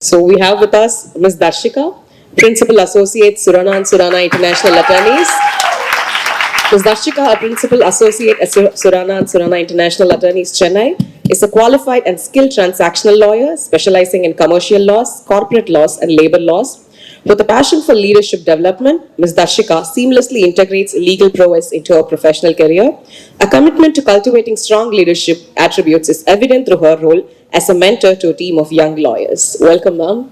So we have with us Ms. Darshika, Principal Associate, Surana Surana International Attorneys. Ms. Darshika, a Principal Associate at Surana Surana International Attorneys, Chennai, is a qualified and skilled transactional lawyer specializing in commercial laws, corporate laws, and labor laws. With a passion for leadership development, Ms. Darshika seamlessly integrates legal prowess into her professional career. A commitment to cultivating strong leadership attributes is evident through her role as a mentor to a team of young lawyers. Welcome, ma'am.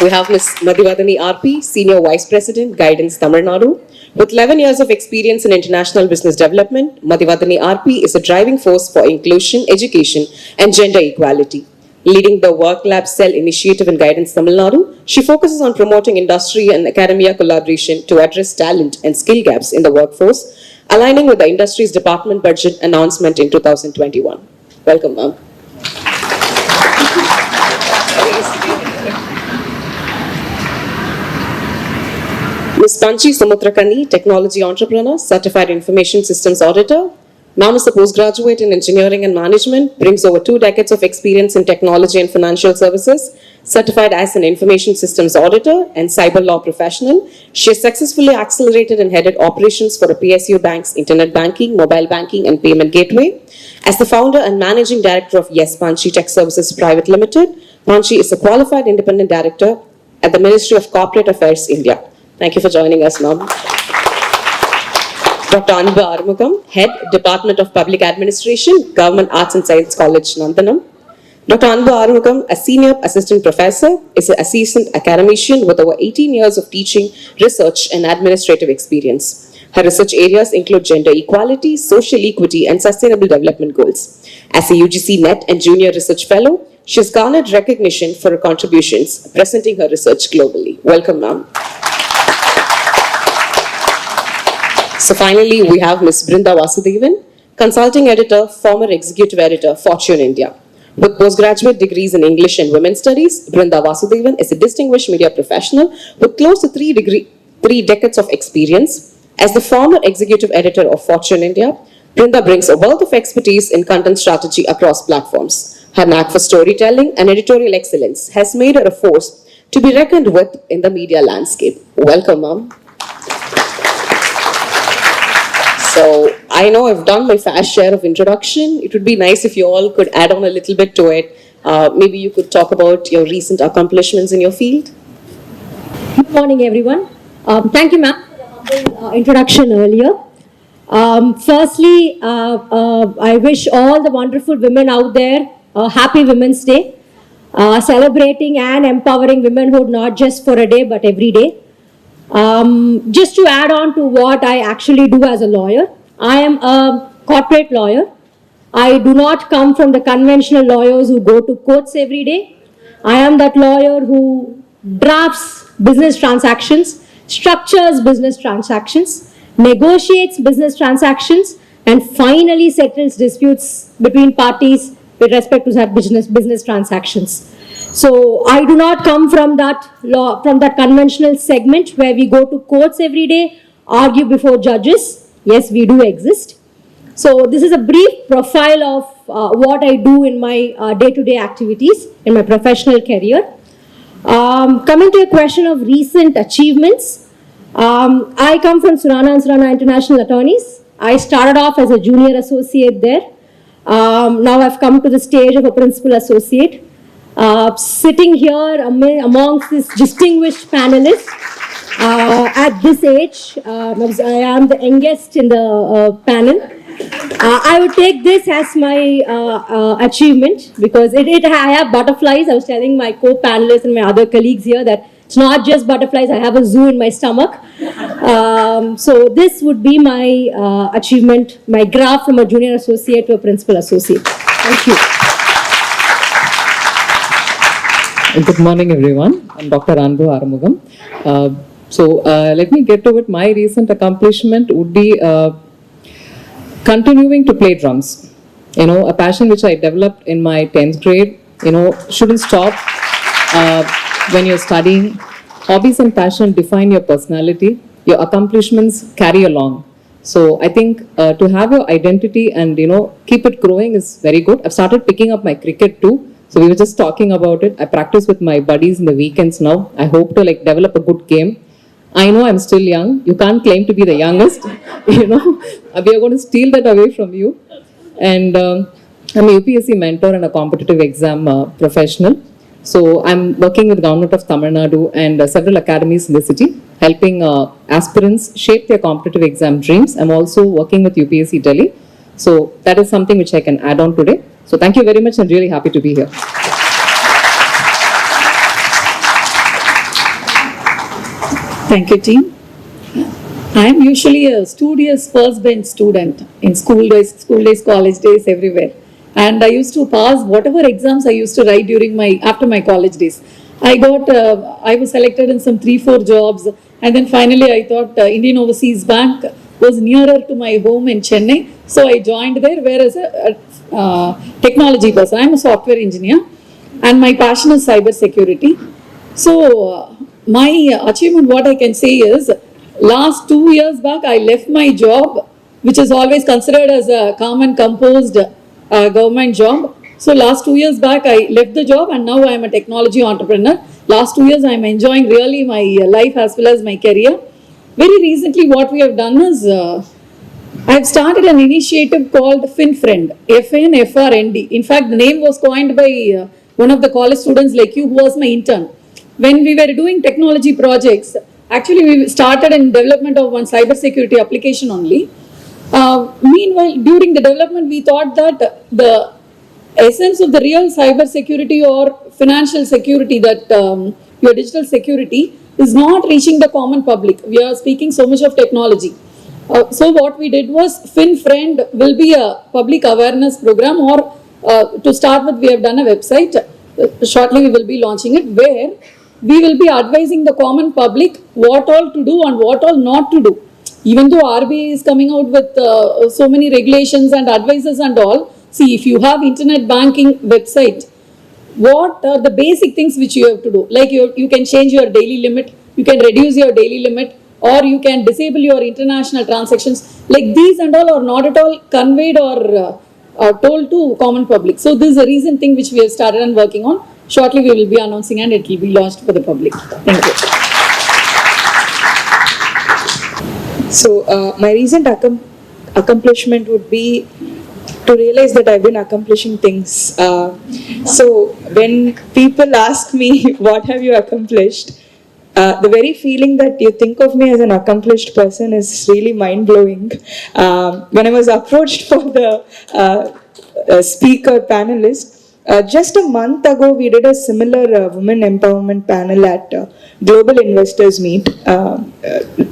We have Ms Mathivathani RP, Senior Vice President, Guidance, Tamil Nadu. With 11 years of experience in international business development, Mathivathani RP is a driving force for inclusion, education, and gender equality. Leading the Work Lab Cell initiative in Guidance, Tamil Nadu, she focuses on promoting industry and academia collaboration to address talent and skill gaps in the workforce, aligning with the industry's department budget announcement in 2021. Welcome, ma'am. Ms Panchi Samuthirakani, Technology Entrepreneur, Certified Information Systems Auditor. Ma'am is a postgraduate in Engineering and Management, brings over 2 decades of experience in technology and financial services, certified as an Information Systems Auditor and Cyber Law Professional. She has successfully accelerated and headed operations for a PSU Bank's Internet Banking, Mobile Banking and Payment Gateway. As the founder and Managing Director of YesPanchi Tech Services Private Limited, Panchi is a qualified independent director at the Ministry of Corporate Affairs, India. Thank you for joining us, ma'am. Dr. Anbu Arumugam, Head, Department of Public Administration, Govt Arts and Science College, Nandanam. Dr. Anbu Arumugam, a Senior Assistant Professor, is an assistant academician with over 18 years of teaching, research, and administrative experience. Her research areas include gender equality, social equity, and sustainable development goals. As a UGC NET and Junior Research Fellow, she has garnered recognition for her contributions, presenting her research globally. Welcome, ma'am. So finally, we have Ms Brinda Vasudevan, Consulting Editor, former Executive Editor, Fortune India. With postgraduate degrees in English and Women's Studies, Brinda Vasudevan is a distinguished media professional with close to 3 decades of experience. As the former Executive Editor of Fortune India, Brinda brings a wealth of expertise in content strategy across platforms. Her knack for storytelling and editorial excellence has made her a force to be reckoned with in the media landscape. Welcome, ma'am. So I know I've done my fair share of introduction. It would be nice if you all could add on a little bit to it. Maybe you could talk about your recent accomplishments in your field. Good morning, everyone. Thank you, ma'am, for the humble introduction earlier. Firstly, I wish all the wonderful women out there a happy Women's Day, celebrating and empowering womanhood not just for a day but every day. Just to add on to what I actually do as a lawyer, I am a corporate lawyer. I do not come from the conventional lawyers who go to courts every day. I am that lawyer who drafts business transactions, structures business transactions, negotiates business transactions, and finally settles disputes between parties with respect to that business transactions. So I do not come from that conventional segment where we go to courts every day, argue before judges. Yes, we do exist. So this is a brief profile of what I do in my day-to-day activities in my professional career. Coming to a question of recent achievements, I come from Surana Surana International Attorneys. I started off as a junior associate there. Now I've come to the stage of a principal associate. Sitting here amongst this distinguished panelists at this age, I am the youngest in the panel. I would take this as my achievement because I have butterflies. I was telling my co-panelists and my other colleagues here that it's not just butterflies, I have a zoo in my stomach. So this would be my achievement, my graph from a junior associate to a principal associate. Thank you. Good morning, everyone. I'm Dr. Anbu Arumugam. Let me get to it. My recent accomplishment would be continuing to play drums. A passion which I developed in my 10th grade, shouldn't stop when you're studying. Hobbies and passion define your personality. Your accomplishments carry along. So I think to have your identity and keep it growing is very good. I've started picking up my cricket too. So we were just talking about it. I practice with my buddies in the weekends now. I hope to like develop a good game. I know I'm still young. You can't claim to be the youngest. You know, we are going to steal that away from you. And I'm a UPSC mentor and a competitive exam professional. So I'm working with the government of Tamil Nadu and several academies in the city, helping aspirants shape their competitive exam dreams. I'm also working with UPSC Delhi. So that is something which I can add on today. So thank you very much and really happy to be here. Thank you, team. I am usually a studious first bench student in school days, college days, everywhere. And I used to pass whatever exams I used to write after my college days. I was selected in some 3-4 jobs, and then finally I thought Indian Overseas Bank was nearer to my home in Chennai, so I joined there. Whereas a technology person, I am a software engineer, and my passion is cyber security. So my achievement, what I can say is, last 2 years back, I left my job, which is always considered as a calm and composed government job. So last 2 years back, I left the job and now I am a technology entrepreneur. Last 2 years, I am enjoying really my life as well as my career. Very recently, what we have done is, I have started an initiative called FinFriend, FNFRND. In fact, the name was coined by one of the college students like you, who was my intern. When we were doing technology projects, actually we started in development of one cyber security application only. Meanwhile, during the development, we thought that the essence of the real cyber security or financial security, that your digital security, is not reaching the common public. We are speaking so much of technology. So what we did was, FinFriend will be a public awareness program, or to start with, we have done a website. Shortly we will be launching it, where we will be advising the common public what all to do and what all not to do. Even though RBI is coming out with so many regulations and advices and all, see, if you have internet banking website, what are the basic things which you have to do? Like you can change your daily limit, you can reduce your daily limit, or you can disable your international transactions. Like these and all are not at all conveyed or told to common public. So this is a recent thing which we have started and working on. Shortly we will be announcing and it will be launched for the public. Thank you. So my recent accomplishment would be to realize that I've been accomplishing things. So when people ask me, what have you accomplished? The very feeling that you think of me as an accomplished person is really mind-blowing. When I was approached for the speaker panelist, just a month ago, we did a similar women empowerment panel at Global Investors Meet,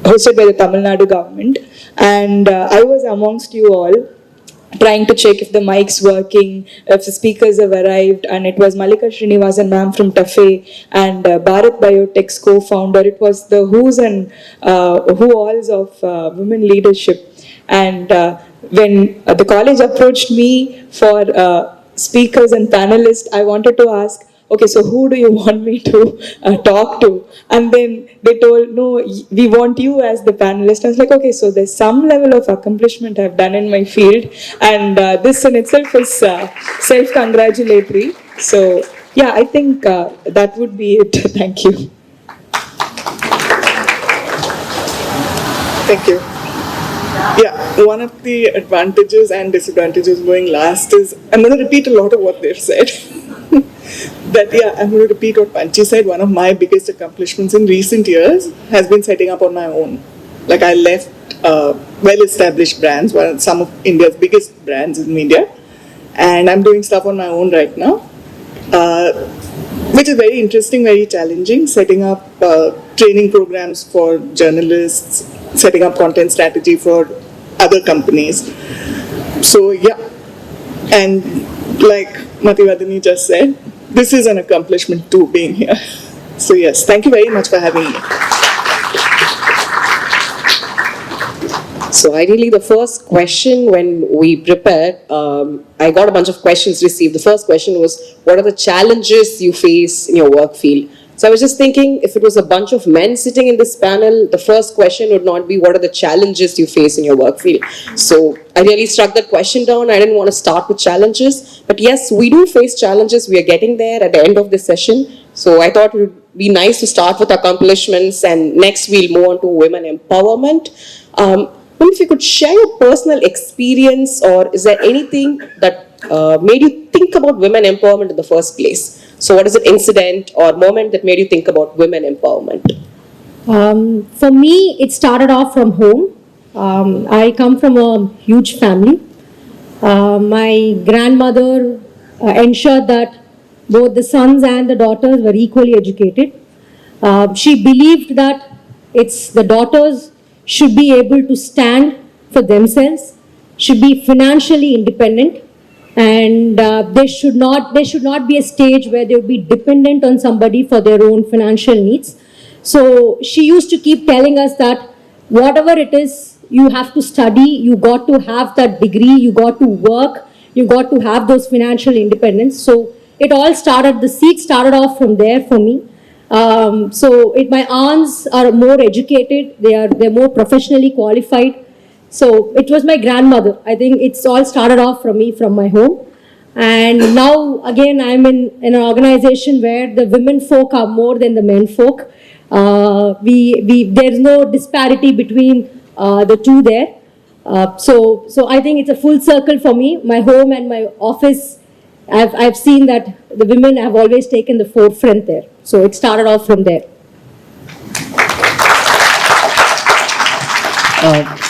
hosted by the Tamil Nadu government. And I was amongst you all, trying to check if the mic's working, if the speakers have arrived. And it was Malika Srinivasan ma'am from TAFE and Bharat Biotech's co-founder. It was the who's and who-alls of women leadership. And when the college approached me for speakers and panelists, I wanted to ask, okay, so who do you want me to talk to? And then they told, no, we want you as the panelist. I was like, okay, so there's some level of accomplishment I've done in my field. And this in itself is self-congratulatory. So yeah, I think that would be it. Thank you. Thank you. Yeah, one of the advantages and disadvantages going last is, I'm going to repeat a lot of what they've said. But yeah, I'm going to repeat what Panchi said. One of my biggest accomplishments in recent years has been setting up on my own. Like I left well-established brands, some of India's biggest brands in media, and I'm doing stuff on my own right now, which is very interesting, very challenging, setting up training programs for journalists, setting up content strategy for other companies. So yeah, and like Mathivathani just said, this is an accomplishment too, being here. So yes, thank you very much for having me. So ideally, the first question when we prepared, I got a bunch of questions received. The first question was, what are the challenges you face in your work field? So I was just thinking, if it was a bunch of men sitting in this panel, the first question would not be, what are the challenges you face in your work field? So I really struck that question down. I didn't want to start with challenges, but yes, we do face challenges. We are getting there at the end of this session. So I thought it would be nice to start with accomplishments, and next we'll move on to women empowerment. If you could share your personal experience, or is there anything that made you think about women empowerment in the first place? So what is an incident or moment that made you think about women empowerment? For me, it started off from home. I come from a huge family. My grandmother ensured that both the sons and the daughters were equally educated. She believed that it's the daughters should be able to stand for themselves, should be financially independent, and there should not be a stage where they would be dependent on somebody for their own financial needs. So she used to keep telling us that whatever it is, you have to study, you got to have that degree, you got to work, you got to have those financial independence. So it all started, the seed started off from there for me. My aunts are more educated, they're more professionally qualified. So it was my grandmother. I think it's all started off from me, from my home. And now again, I'm in an organization where the women folk are more than the men folk. There's no disparity between the two there. So I think it's a full circle for me. My home and my office, I've seen that the women have always taken the forefront there. So it started off from there.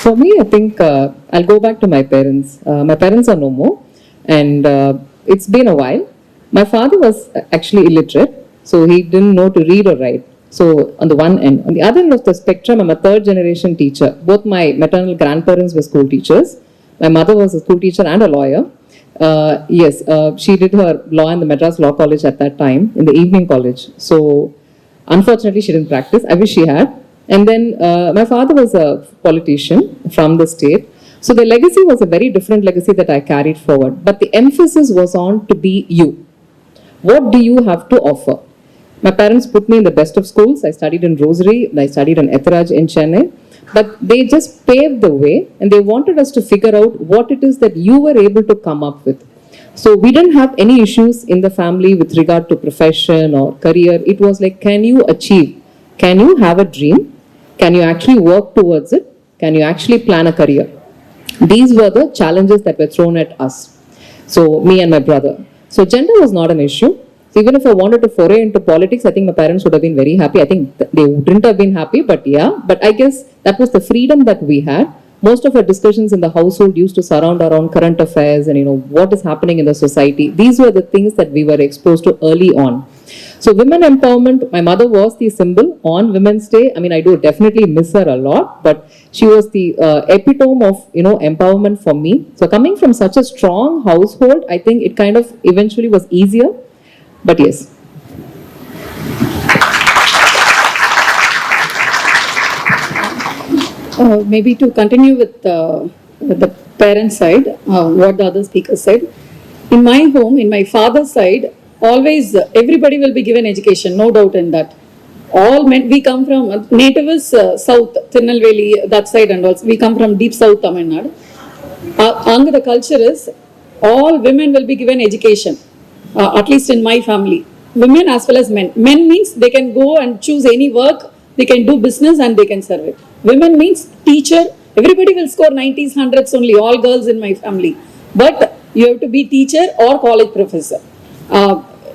For me, I think I'll go back to my parents. My parents are no more, and it's been a while. My father was actually illiterate, so he didn't know to read or write. So on the one end. On the other end of the spectrum, I'm a third generation teacher. Both my maternal grandparents were school teachers. My mother was a school teacher and a lawyer. She did her law in the Madras Law College at that time, in the evening college. So unfortunately, she didn't practice. I wish she had. And then my father was a politician from the state. So the legacy was a very different legacy that I carried forward. But the emphasis was on to be you. What do you have to offer? My parents put me in the best of schools. I studied in Rosary. I studied in Etharaj in Chennai. But they just paved the way, and they wanted us to figure out what it is that you were able to come up with. So we didn't have any issues in the family with regard to profession or career. It was like, can you achieve? Can you have a dream? Can you actually work towards it? Can you actually plan a career? These were the challenges that were thrown at us. So me and my brother. So gender was not an issue. So even if I wanted to foray into politics, I think my parents would have been very happy. I think they wouldn't have been happy, but yeah. But I guess that was the freedom that we had. Most of our discussions in the household used to surround around current affairs and, what is happening in the society. These were the things that we were exposed to early on. So women empowerment, my mother was the symbol on Women's Day. I mean, I do definitely miss her a lot, but she was the epitome of, empowerment for me. So coming from such a strong household, I think it kind of eventually was easier. But yes. Maybe to continue with the parent side, what the other speaker said. In my home, in my father's side, always everybody will be given education, no doubt in that. All men, we come from, native is south, Tirunelveli, that side, and also we come from deep south Tamil Nadu. The culture is all women will be given education, at least in my family. Women as well as men. Men means they can go and choose any work, they can do business and they can serve it. Women means teacher, everybody will score 90s, 100s only, all girls in my family. But you have to be teacher or college professor.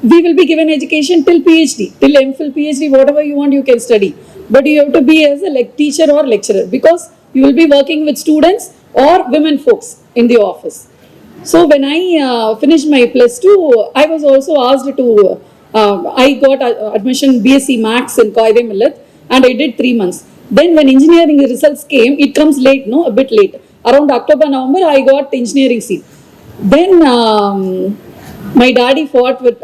We will be given education till PhD, till MPhil, PhD, whatever you want you can study. But you have to be as a teacher or lecturer because you will be working with students or women folks in the office. So when I finished my +2, I was also asked to, I got admission BSc Max in Koide Millet and I did 3 months. Then when engineering results came, it comes late, a bit late. Around October, November, I got engineering seat. Then my daddy fought with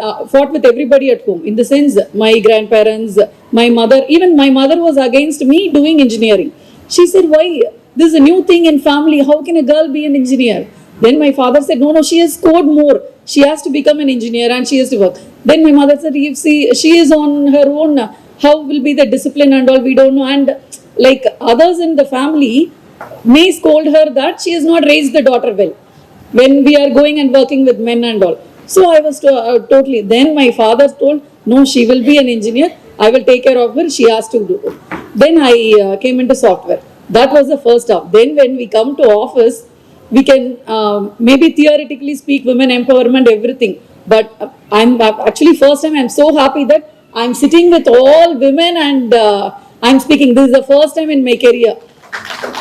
everybody at home. In the sense, my grandparents, my mother, even my mother was against me doing engineering. She said, why? This is a new thing in family. How can a girl be an engineer? Then my father said, no, she has scored more. She has to become an engineer and she has to work. Then my mother said, if she is on her own, how will be the discipline and all, we don't know. And like others in the family may scold her that she has not raised the daughter well when we are going and working with men and all. So I was totally, then my father told, no, she will be an engineer. I will take care of her. She has to do. Then I came into software. That was the first step. Then when we come to office, we can maybe theoretically speak women empowerment, everything. But I'm actually first time I'm so happy that I'm sitting with all women and I'm speaking. This is the first time in my career.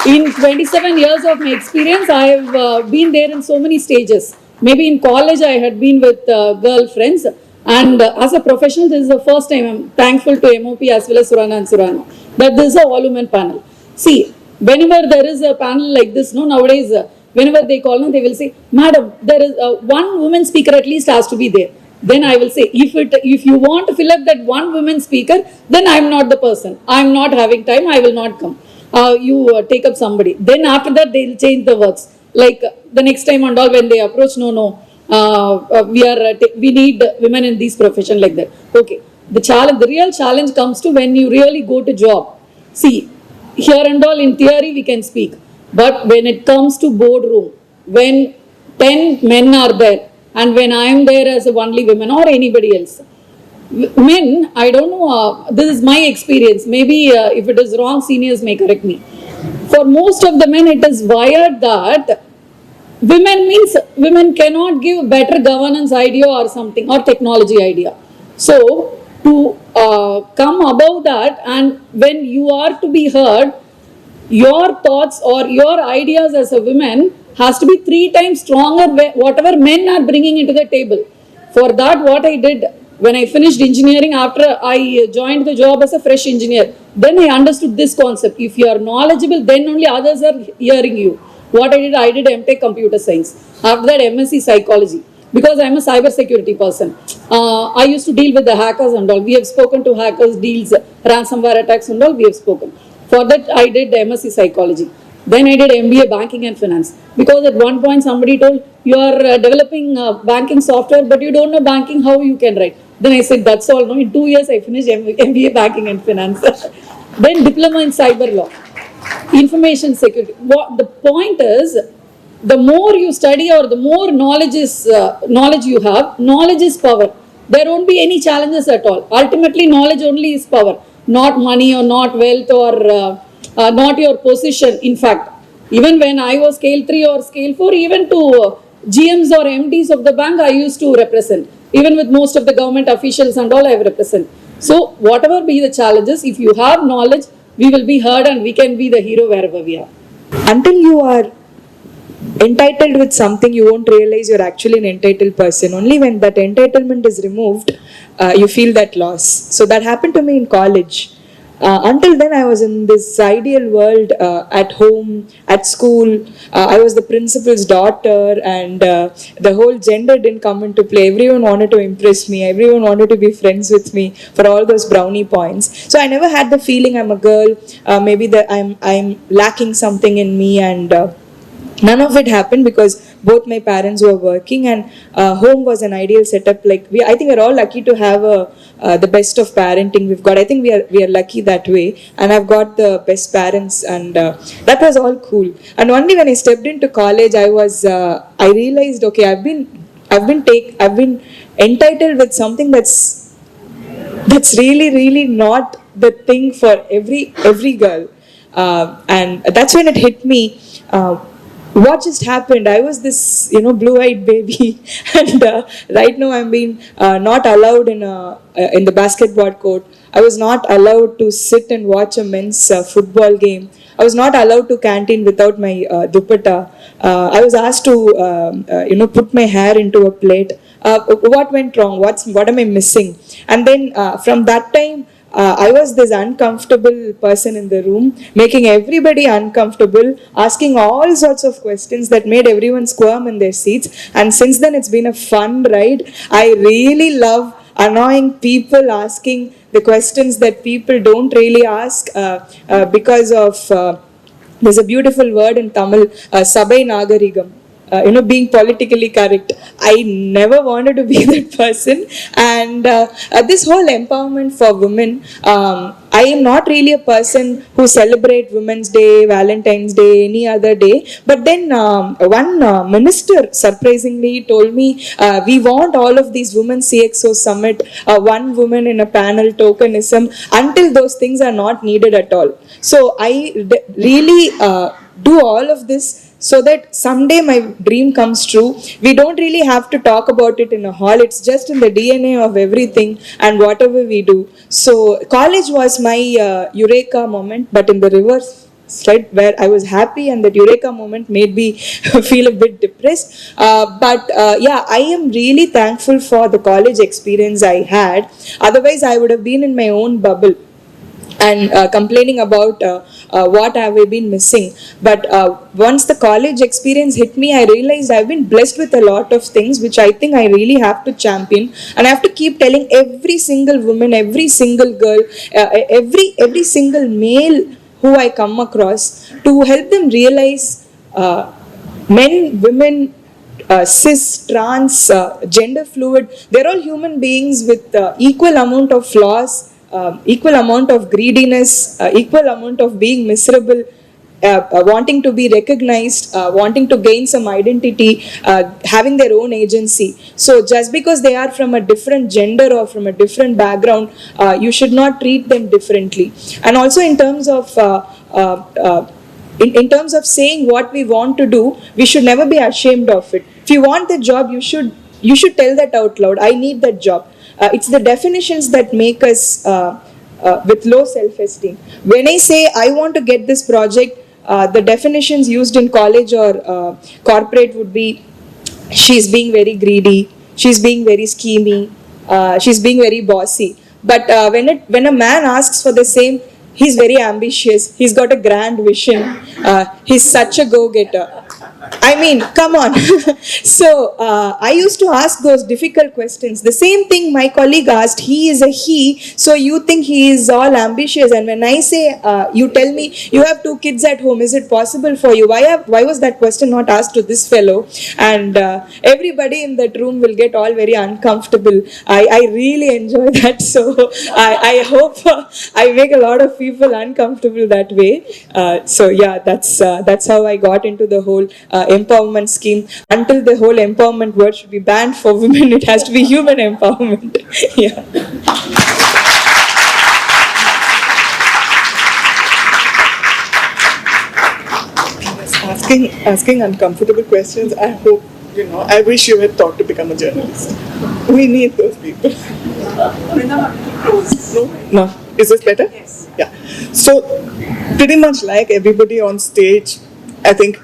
In 27 years of my experience, I have been there in so many stages. Maybe in college, I had been with girlfriends. And as a professional, this is the first time I'm thankful to MOP as well as Surana and Surana that this is a all-women panel. See, whenever there is a panel like this, no, nowadays, whenever they call, no, they will say, Madam, there is one woman speaker at least has to be there. Then I will say, if you want to fill up that one woman speaker, then I am not the person. I am not having time. I will not come. You take up somebody. Then after that, they will change the words. Like the next time and all, when they approach, no. We need women in this profession like that. Okay. The real challenge comes to when you really go to job. See, here and all in theory we can speak, but when it comes to boardroom, when 10 men are there and when I am there as a only woman or anybody else, men, I don't know, this is my experience, maybe if it is wrong, seniors may correct me. For most of the men, it is wired that women means women cannot give better governance idea or something or technology idea. So to come above that, and when you are to be heard, your thoughts or your ideas as a woman has to be 3 times stronger whatever men are bringing into the table. For that, what I did when I finished engineering, after I joined the job as a fresh engineer, then I understood this concept. If you are knowledgeable, then only others are hearing you. What I did M.Tech Computer Science. After that, MSc Psychology. Because I'm a cyber security person. I used to deal with the hackers and all. We have spoken to hackers, deals, ransomware attacks and all, we have spoken. For that, I did MSc Psychology. Then I did MBA Banking and Finance. Because at one point, somebody told, you are developing banking software, but you don't know banking, how you can write. Then I said, that's all. No, in 2 years, I finished MBA Banking and Finance. Then diploma in cyber law. Information security. What the point is, the more you study or the more knowledge you have, knowledge is power. There won't be any challenges at all. Ultimately, knowledge only is power, not money or not wealth or not your position. In fact, even when I was scale 3 or scale 4, even to GMs or MDs of the bank, I used to represent. Even with most of the government officials and all, I represent. So, whatever be the challenges, if you have knowledge, we will be heard and we can be the hero wherever we are. Until you are entitled with something, you won't realize you're actually an entitled person. Only when that entitlement is removed, you feel that loss. So that happened to me in college. Until then, I was in this ideal world at home, at school. I was the principal's daughter, and the whole gender didn't come into play. Everyone wanted to impress me. Everyone wanted to be friends with me for all those brownie points. So I never had the feeling I'm a girl. Maybe that I'm lacking something in me, and none of it happened because both my parents were working, and home was an ideal setup. Like I think we're all lucky to have the best of parenting we've got. I think we are lucky that way, and I've got the best parents, and that was all cool. And only when I stepped into college, I realized, okay, I've been entitled with something that's really not the thing for every girl, and that's when it hit me. What just happened? I was this, blue-eyed baby, and right now I'm being not allowed in the basketball court. I was not allowed to sit and watch a men's football game. I was not allowed to canteen without my dupatta. I was asked to, put my hair into a plate. What went wrong? What am I missing? And then from that time, I was this uncomfortable person in the room, making everybody uncomfortable, asking all sorts of questions that made everyone squirm in their seats. And since then, it's been a fun ride. I really love annoying people, asking the questions that people don't really ask because of, there's a beautiful word in Tamil, Sabai Nagarigam. being politically correct. I never wanted to be that person. And this whole empowerment for women, I am not really a person who celebrate Women's Day, Valentine's Day, any other day. But then one minister surprisingly told me, we want all of these women CXO summit, one woman in a panel, tokenism, until those things are not needed at all. So I really do all of this so that someday my dream comes true. We don't really have to talk about it in a hall. It's just in the DNA of everything and whatever we do. So college was my eureka moment, but in the reverse, right, where I was happy and that eureka moment made me feel a bit depressed. Yeah, I am really thankful for the college experience I had. Otherwise, I would have been in my own bubble and complaining about what have I been missing. But once the college experience hit me, I realized I've been blessed with a lot of things which I think I really have to champion, and I have to keep telling every single woman, every single girl, every single male who I come across, to help them realize men, women, cis, trans, gender fluid, they're all human beings with equal amount of flaws, equal amount of greediness, equal amount of being miserable, wanting to be recognized, wanting to gain some identity, having their own agency. So just because they are from a different gender or from a different background, you should not treat them differently. And also in terms of in terms of saying what we want to do, we should never be ashamed of it. If you want the job, you should tell that out loud. I need that job. It's the definitions that make us with low self-esteem. When I say I want to get this project, the definitions used in college or corporate would be: she's being very greedy, she's being very schemy, she's being very bossy. But when a man asks for the same, he's very ambitious, he's got a grand vision, he's such a go-getter. I mean, come on. So I used to ask those difficult questions. The same thing my colleague asked. He is a he, so you think he is all ambitious. And when I say, you tell me you have 2 kids at home, is it possible for you? Why was that question not asked to this fellow? And everybody in that room will get all very uncomfortable. I really enjoy that. So I hope I make a lot of people uncomfortable that way. So yeah, that's how I got into the whole empowerment scheme. Until the whole empowerment word should be banned for women, it has to be human empowerment. Yeah. Asking uncomfortable questions. I hope, I wish you had thought to become a journalist. We need those people. No? Is this better? Yes. Yeah. So, pretty much like everybody on stage, I think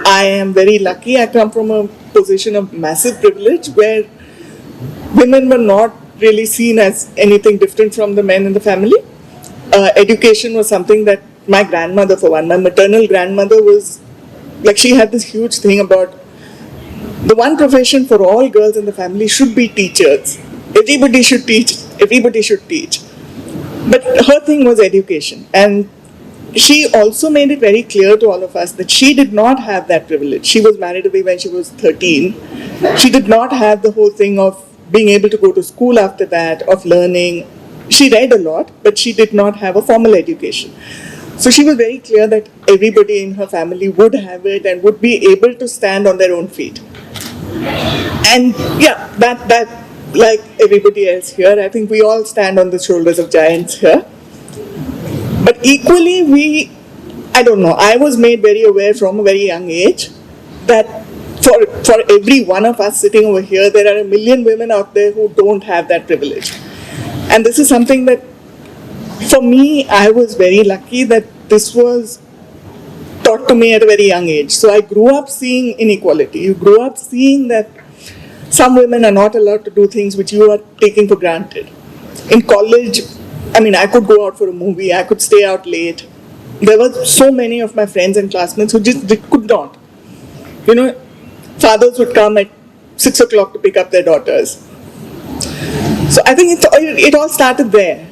I am very lucky. I come from a position of massive privilege where women were not really seen as anything different from the men in the family. Education was something that my grandmother, for one, my maternal grandmother was, like, she had this huge thing about the one profession for all girls in the family should be teachers. Everybody should teach. Everybody should teach. But her thing was education. And she also made it very clear to all of us that she did not have that privilege. She was married away when she was 13. She did not have the whole thing of being able to go to school after that, of learning. She read a lot, but she did not have a formal education. So she was very clear that everybody in her family would have it and would be able to stand on their own feet. And yeah, that like everybody else here, I think we all stand on the shoulders of giants here. But equally, I don't know, I was made very aware from a very young age that for every one of us sitting over here, there are a million women out there who don't have that privilege. And this is something that, for me, I was very lucky that this was taught to me at a very young age. So I grew up seeing inequality. You grew up seeing that some women are not allowed to do things which you are taking for granted. In college, I could go out for a movie, I could stay out late. There were so many of my friends and classmates who just could not. Fathers would come at 6 o'clock to pick up their daughters. So I think it all started there.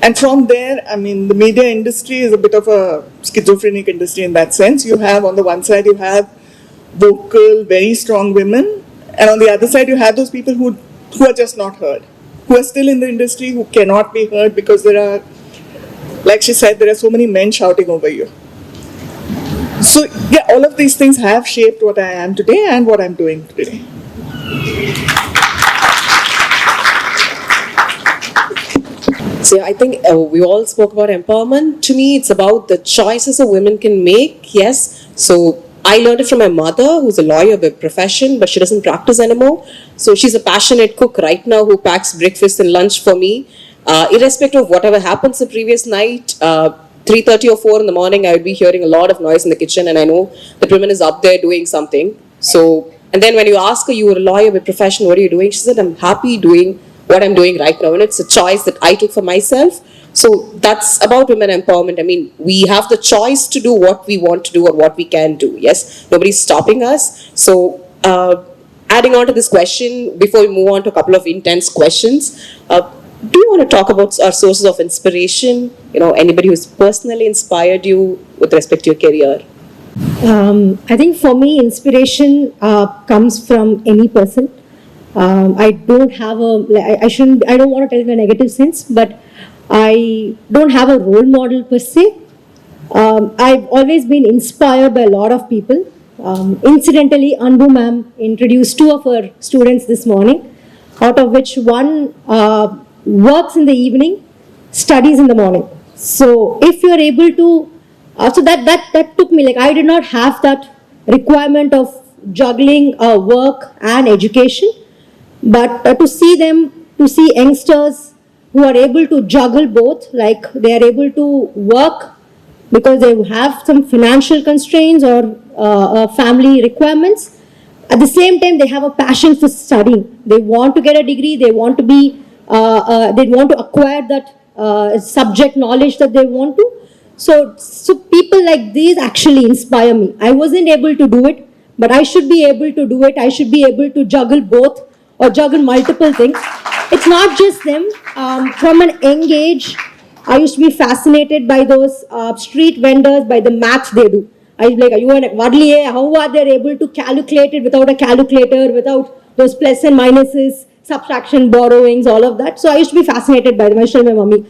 And from there, the media industry is a bit of a schizophrenic industry in that sense. You have, on the one side, you have vocal, very strong women. And on the other side, you have those people who are just not heard, who are still in the industry, who cannot be heard because there are, like she said, there are so many men shouting over you. So yeah, all of these things have shaped what I am today and what I'm doing today. So I think we all spoke about empowerment. To me, it's about the choices a woman can make. Yes. So I learned it from my mother, who's a lawyer by profession, but she doesn't practice anymore. So she's a passionate cook right now who packs breakfast and lunch for me. Irrespective of whatever happens the previous night, 3:30 or 4 in the morning, I would be hearing a lot of noise in the kitchen, and I know that woman is up there doing something. So, and then when you ask her, you were a lawyer by profession, what are you doing? She said, I'm happy doing what I'm doing right now, and it's a choice that I took for myself. So that's about women empowerment. I mean, we have the choice to do what we want to do or what we can do. Yes, nobody's stopping us. So, adding on to this question, before we move on to a couple of intense questions, do you want to talk about our sources of inspiration? You know, anybody who's personally inspired you with respect to your career? I think for me, inspiration comes from any person. I don't have I don't want to tell in a negative sense, but I don't have a role model per se. I've always been inspired by a lot of people. Incidentally, Anbu ma'am introduced 2 of her students this morning, out of which one works in the evening, studies in the morning. So if you're able to, so that took me, like I did not have that requirement of juggling work and education, but to see youngsters who are able to juggle both, like they are able to work because they have some financial constraints or family requirements. At the same time, they have a passion for studying. They want to get a degree. They want to be, they want to acquire that subject knowledge that they want to. So people like these actually inspire me. I wasn't able to do it, but I should be able to do it. I should be able to juggle both or juggle multiple things. It's not just them. From an young age, I used to be fascinated by those street vendors, by the maths they do. I was like, how are they able to calculate it without a calculator, without those plus and minuses, subtraction, borrowings, all of that. So I used to be fascinated by them. I used to tell my mommy,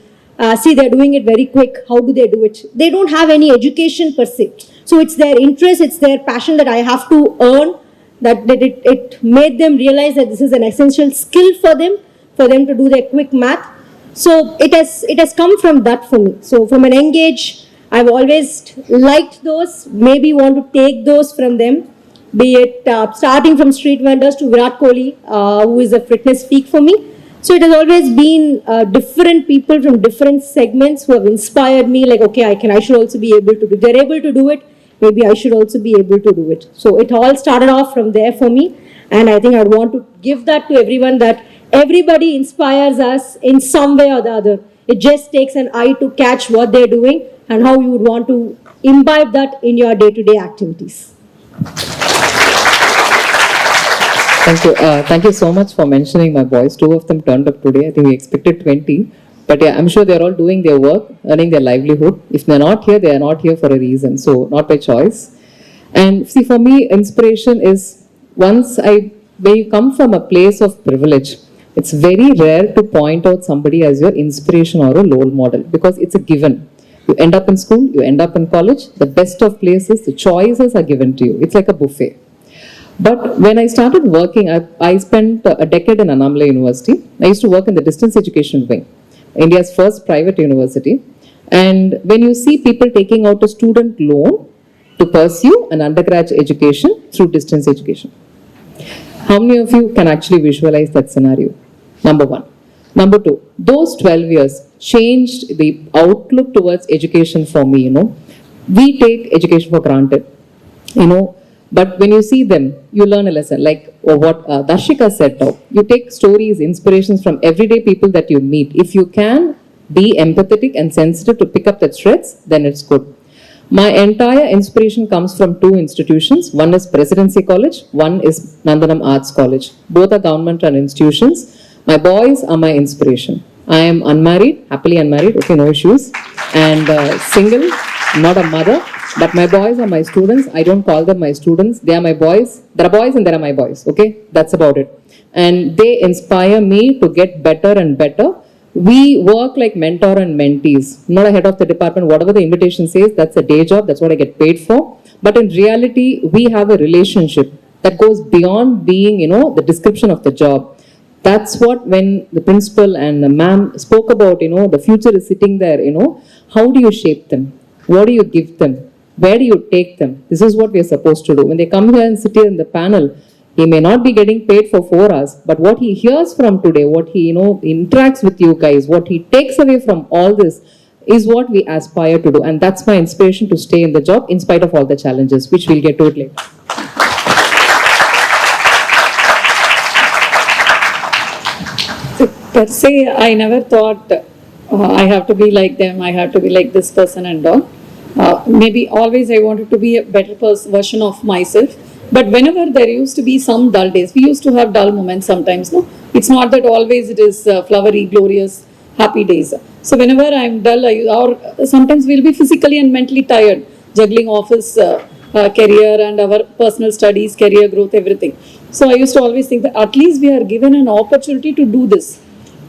see, they're doing it very quick. How do they do it? They don't have any education per se. So it's their interest, it's their passion that I have to earn, that it made them realize that this is an essential skill for them to do their quick math. So it has come from that for me. So from an young age, I've always liked those, maybe want to take those from them, be it starting from street vendors to Virat Kohli, who is a fitness freak for me. So it has always been different people from different segments who have inspired me, like, okay, I should also be able to do, they're able to do it, maybe I should also be able to do it. So it all started off from there for me, and I think I'd want to give that to everyone, that everybody inspires us in some way or the other. It just takes an eye to catch what they're doing and how you would want to imbibe that in your day-to-day activities. Thank you. Thank you so much for mentioning my boys. 2 of them turned up today. I think we expected 20. But yeah, I'm sure they're all doing their work, earning their livelihood. If they're not here, they are not here for a reason. So not by choice. And see, for me, inspiration is when you come from a place of privilege, it's very rare to point out somebody as your inspiration or a role model, because it's a given. You end up in school, you end up in college, the best of places, the choices are given to you. It's like a buffet. But when I started working, I spent a decade in Annamalai University. I used to work in the distance education wing, India's first private university. And when you see people taking out a student loan to pursue an undergraduate education through distance education, how many of you can actually visualize that scenario? Number 1. Number 2, those 12 years changed the outlook towards education for me, We take education for granted, but when you see them, you learn a lesson. Like what Darshika said now, you take stories, inspirations from everyday people that you meet. If you can be empathetic and sensitive to pick up the threads, then it's good. My entire inspiration comes from 2 institutions. One is Presidency College, one is Nandanam Arts College. Both are governmental institutions. My boys are my inspiration. I am unmarried, happily unmarried, okay, no issues. And single, not a mother. But my boys are my students. I don't call them my students. They are my boys. There are boys and there are my boys. Okay, that's about it. And they inspire me to get better and better. We work like mentor and mentees. I'm not a head of the department. Whatever the invitation says, that's a day job. That's what I get paid for. But in reality, we have a relationship that goes beyond being, the description of the job. That's what, when the principal and the ma'am spoke about, the future is sitting there, how do you shape them? What do you give them? Where do you take them? This is what we are supposed to do. When they come here and sit here in the panel, he may not be getting paid for 4 hours, but what he hears from today, what he, interacts with you guys, what he takes away from all this is what we aspire to do. And that's my inspiration to stay in the job in spite of all the challenges, which we'll get to it later. Per se, I never thought I have to be like them, I have to be like this person and all. Maybe always I wanted to be a better version of myself. But whenever there used to be some dull days, we used to have dull moments sometimes, no? It's not that always it is flowery, glorious, happy days. So whenever I'm dull, or sometimes we'll be physically and mentally tired, juggling office, career and our personal studies, career growth, everything. So I used to always think that at least we are given an opportunity to do this.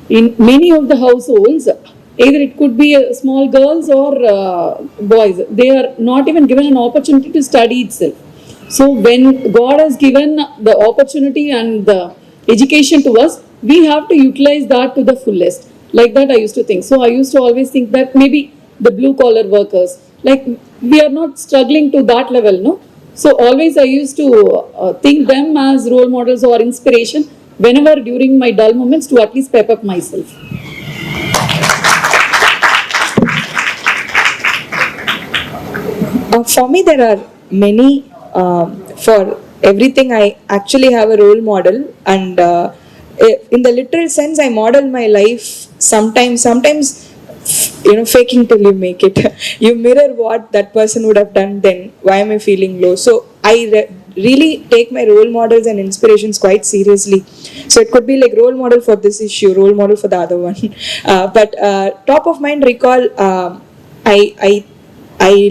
In many of the households, either it could be small girls or boys, they are not even given an opportunity to study itself. So when God has given the opportunity and the education to us, we have to utilize that to the fullest. Like that I used to think. So I used to always think that maybe the blue collar workers, like we are not struggling to that level, no? So always I used to think them as role models or inspiration whenever during my dull moments to at least pep up myself. For me, there are many. For everything, I actually have a role model, and in the literal sense, I model my life sometimes, faking till you make it. You mirror what that person would have done, then why am I feeling low? So I really take my role models and inspirations quite seriously. So it could be like role model for this issue, role model for the other one. But top of mind recall, I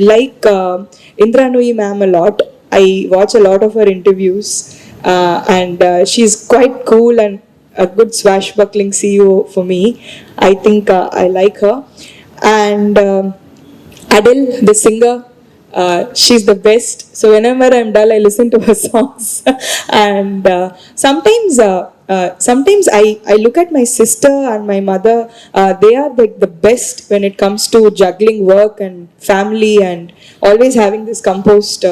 like Indranui ma'am a lot. I watch a lot of her interviews, and she's quite cool and a good swashbuckling CEO for me. I think I like her. And Adele, the singer, she's the best. So whenever I'm dull, I listen to her songs. And sometimes I look at my sister and my mother. They are the best when it comes to juggling work and family and always having this composed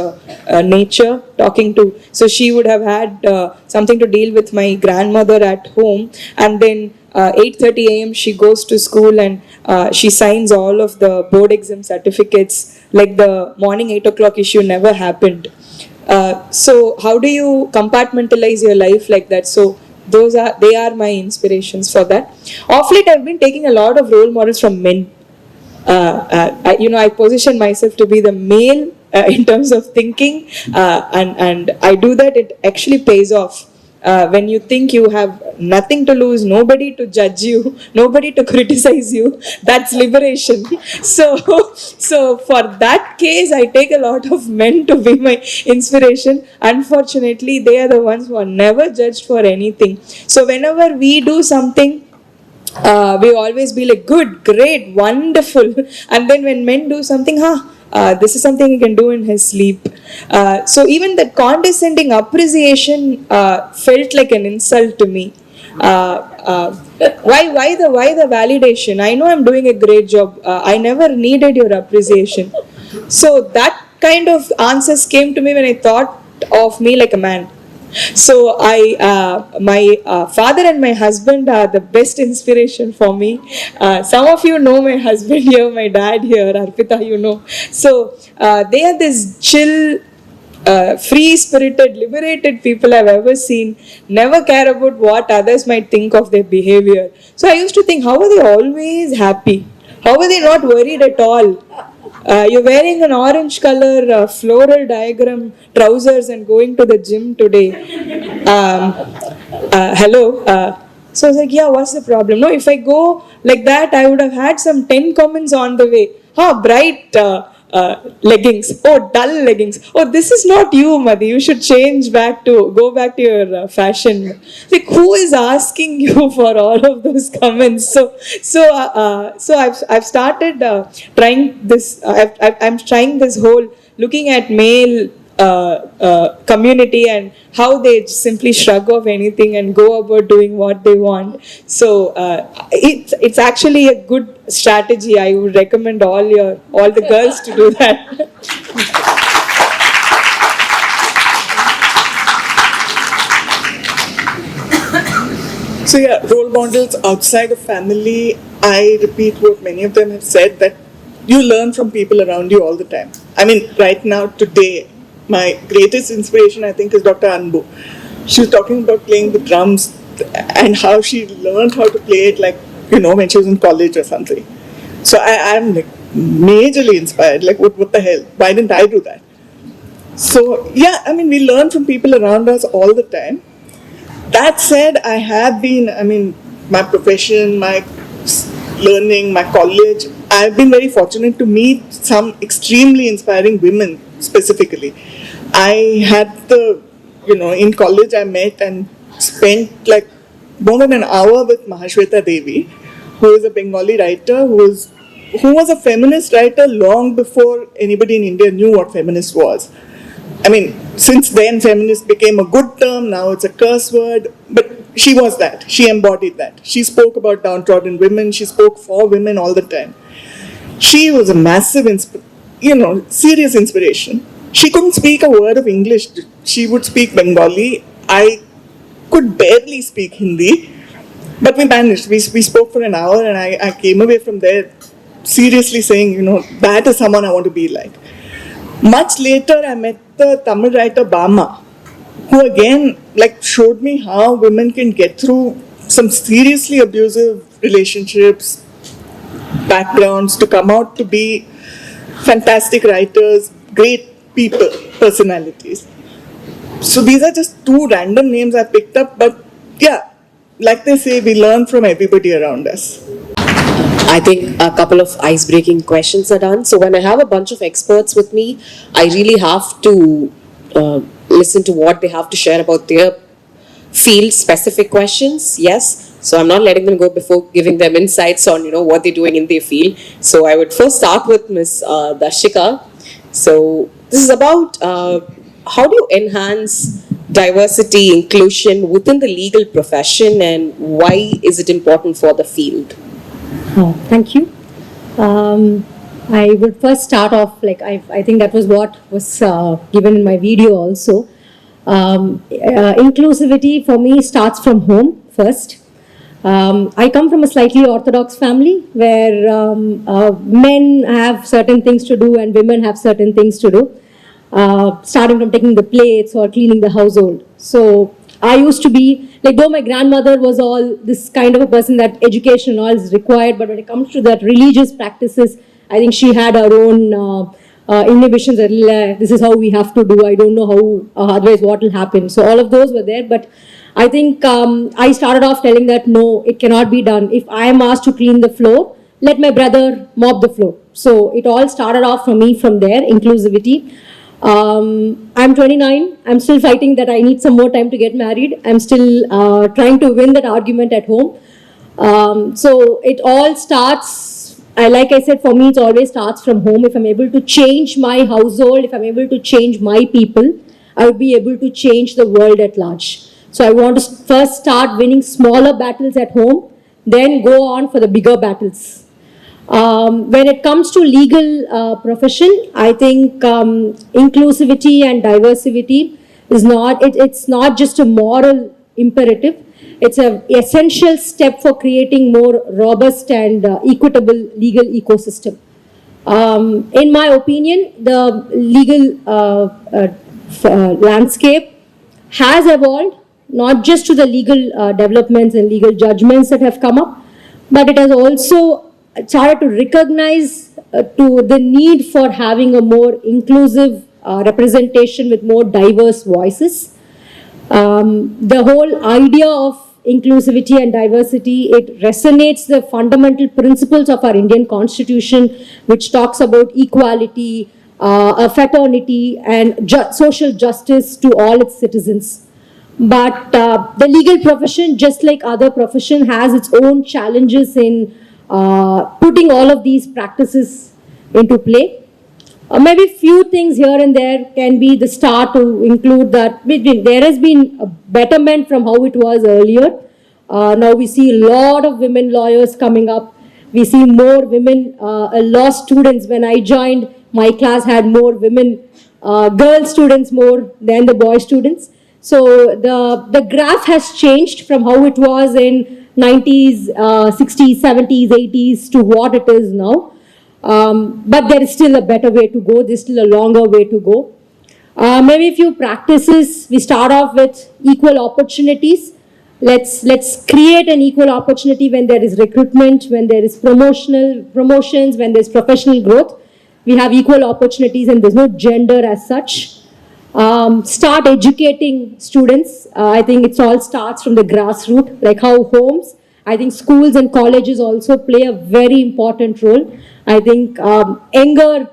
nature, talking to. So she would have had something to deal with my grandmother at home, and then 8:30 a.m. she goes to school and she signs all of the board exam certificates. Like the morning 8 o'clock issue never happened. So how do you compartmentalize your life like that? So they are my inspirations for that. Of late, I've been taking a lot of role models from men. I position myself to be the male in terms of thinking, and I do that. It actually pays off. When you think you have nothing to lose, nobody to judge you, nobody to criticize you, that's liberation. So for that case, I take a lot of men to be my inspiration. Unfortunately, they are the ones who are never judged for anything. So whenever we do something, we always be like, good, great, wonderful. And then when men do something, this is something he can do in his sleep. So even that condescending appreciation felt like an insult to me. Why the validation? I know I'm doing a great job. I never needed your appreciation. So that kind of answers came to me when I thought of me like a man. So my father and my husband are the best inspiration for me. Some of you know my husband here, my dad here, Arpita, you know. So they are this chill, free-spirited, liberated people I've ever seen. Never care about what others might think of their behavior. So I used to think, how are they always happy? How are they not worried at all? You're wearing an orange color floral diagram trousers and going to the gym today. Hello. So I was like, yeah, what's the problem? No, if I go like that, I would have had some 10 comments on the way. Bright, leggings. Oh, dull leggings. Oh, this is not you, Madhi. You should go back to your fashion. Like, who is asking you for all of those comments? So I've started trying this. I'm trying this whole looking at male community and how they simply shrug off anything and go about doing what they want. So it's actually a good strategy. I would recommend all the girls to do that. So yeah, role models outside of family, I repeat what many of them have said, that you learn from people around you all the time. I mean, right now, today, my greatest inspiration, I think, is Dr. Anbu. She was talking about playing the drums and how she learned how to play it, like, when she was in college or something. So I'm like majorly inspired. Like, what the hell? Why didn't I do that? So yeah, I mean, we learn from people around us all the time. That said, I have been, my profession, my learning, my college, I've been very fortunate to meet some extremely inspiring women specifically. I had in college I met and spent like more than an hour with Mahashweta Devi, who is a Bengali writer, who was a feminist writer long before anybody in India knew what feminist was. I mean, since then feminist became a good term, now it's a curse word, but she was that. She embodied that. She spoke about downtrodden women, she spoke for women all the time. She was a massive, serious inspiration. She couldn't speak a word of English. She would speak Bengali. I could barely speak Hindi, but we managed. We spoke for an hour and I came away from there seriously saying, that is someone I want to be like. Much later, I met the Tamil writer Bama, who again showed me how women can get through some seriously abusive relationships, backgrounds, to come out to be fantastic writers, great people, personalities. So these are just two random names I picked up, but yeah, like they say, we learn from everybody around us. I think a couple of ice-breaking questions are done. So when I have a bunch of experts with me, I really have to listen to what they have to share about their field-specific questions. Yes. So I'm not letting them go before giving them insights on, what they're doing in their field. So I would first start with Ms. Darshika. So this is about how do you enhance diversity, inclusion within the legal profession, and why is it important for the field? Thank you. I would first start off, I think that was what was given in my video also. Inclusivity for me starts from home first. I come from a slightly orthodox family where men have certain things to do and women have certain things to do, starting from taking the plates or cleaning the household. So I used to be, though my grandmother was all this kind of a person that education and all is required, but when it comes to that religious practices, I think she had her own inhibitions that this is how we have to do, I don't know how, otherwise what will happen. So all of those were there, but I think I started off telling that no, it cannot be done. If I am asked to clean the floor, let my brother mop the floor. So it all started off for me from there, inclusivity. I'm 29. I'm still fighting that I need some more time to get married. I'm still trying to win that argument at home. So it all starts, like I said, for me, it always starts from home. If I'm able to change my household, if I'm able to change my people, I will be able to change the world at large. So I want to first start winning smaller battles at home, then go on for the bigger battles. When it comes to legal profession, I think inclusivity and diversity is it's not just a moral imperative. It's an essential step for creating more robust and equitable legal ecosystem. In my opinion, the legal landscape has evolved, not just to the legal developments and legal judgments that have come up, but it has also started to recognize to the need for having a more inclusive representation with more diverse voices. The whole idea of inclusivity and diversity. It resonates the fundamental principles of our Indian Constitution, which talks about equality, fraternity, and social justice to all its citizens. But the legal profession, just like other profession, has its own challenges in putting all of these practices into play. Maybe few things here and there can be the start to include that. There has been a betterment from how it was earlier. Now we see a lot of women lawyers coming up. We see more women law students. When I joined, my class had more women, girl students more than the boy students. So the graph has changed from how it was in 90s, 60s, 70s, 80s to what it is now. But there is still a better way to go. There's still a longer way to go. Maybe a few practices. We start off with equal opportunities. Let's create an equal opportunity when there is recruitment, when there is promotions, when there's professional growth. We have equal opportunities and there's no gender as such. Start educating students. I think it all starts from the grassroots, like how homes. I think schools and colleges also play a very important role. I think younger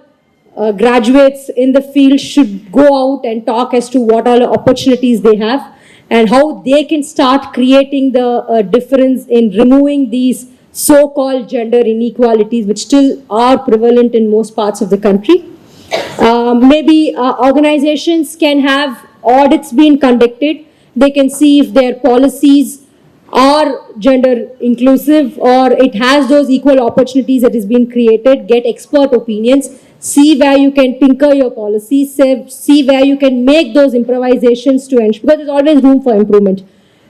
graduates in the field should go out and talk as to what all opportunities they have and how they can start creating the difference in removing these so-called gender inequalities which still are prevalent in most parts of the country. Maybe organizations can have audits being conducted. They can see if their policies are gender inclusive or it has those equal opportunities that is being created. Get expert opinions. See where you can tinker your policies. See where you can make those improvisations to ensure, because there's always room for improvement.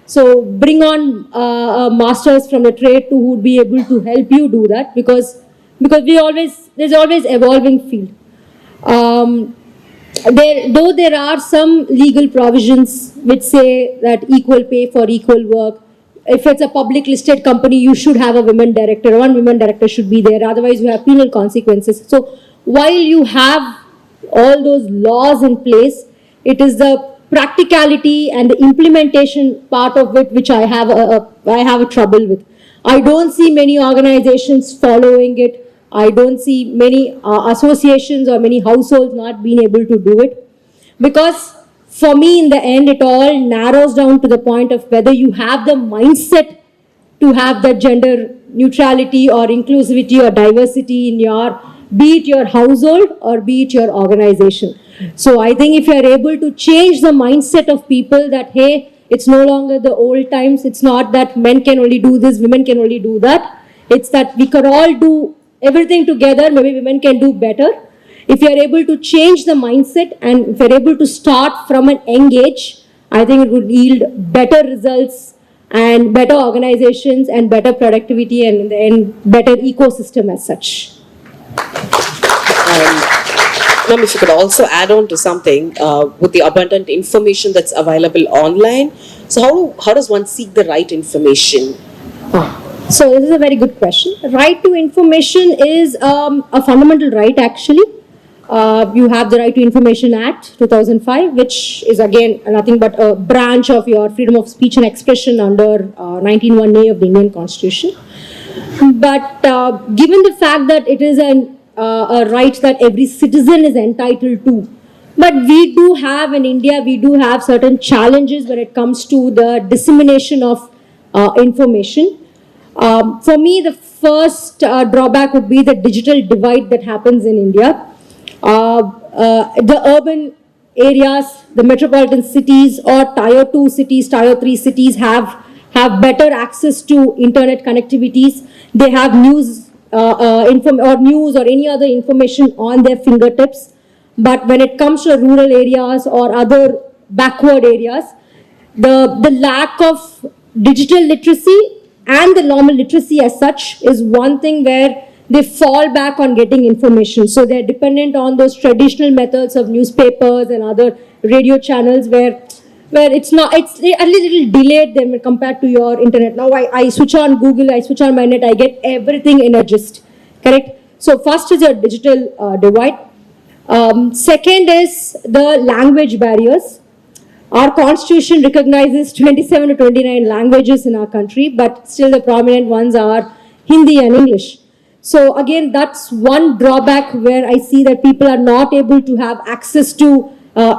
So bring on masters from the trade who would be able to help you do that, because there's always evolving field. Though there are some legal provisions which say that equal pay for equal work. If it's a public listed company, you should have a women director. One women director should be there. Otherwise, you have penal consequences. So while you have all those laws in place, it is the practicality and the implementation part of it which I have a trouble with. I don't see many organizations following it. I don't see many associations or many households not being able to do it. Because for me, in the end, it all narrows down to the point of whether you have the mindset to have that gender neutrality or inclusivity or diversity in your, be it your household or be it your organization. So I think if you are able to change the mindset of people that, hey, it's no longer the old times. It's not that men can only do this, women can only do that. It's that we can all do everything together. Maybe women can do better. If you are able to change the mindset and if you are able to start from an young age, I think it would yield better results and better organizations and better productivity and in the end, better ecosystem as such. Ma'am, if you could also add on to something with the abundant information that's available online. So how does one seek the right information? So this is a very good question. Right to information is a fundamental right actually. You have the Right to Information Act 2005, which is again nothing but a branch of your freedom of speech and expression under 19(1)(a) of the Indian Constitution. But given the fact that it is a right that every citizen is entitled to, but we do have in India, we do have certain challenges when it comes to the dissemination of information. For me, the first drawback would be the digital divide that happens in India. The urban areas, the metropolitan cities or tier 2 cities, tier 3 cities have better access to internet connectivities. They have news or any other information on their fingertips. But when it comes to rural areas or other backward areas, the lack of digital literacy and the normal literacy as such is one thing where they fall back on getting information. So they're dependent on those traditional methods of newspapers and other radio channels where it's at least a little delayed them compared to your internet. Now I switch on Google, I switch on my net, I get everything in a gist, correct? So first is your digital divide. Second is the language barriers. Our constitution recognizes 27 to 29 languages in our country, but still the prominent ones are Hindi and English. So again, that's one drawback where I see that people are not able to have access to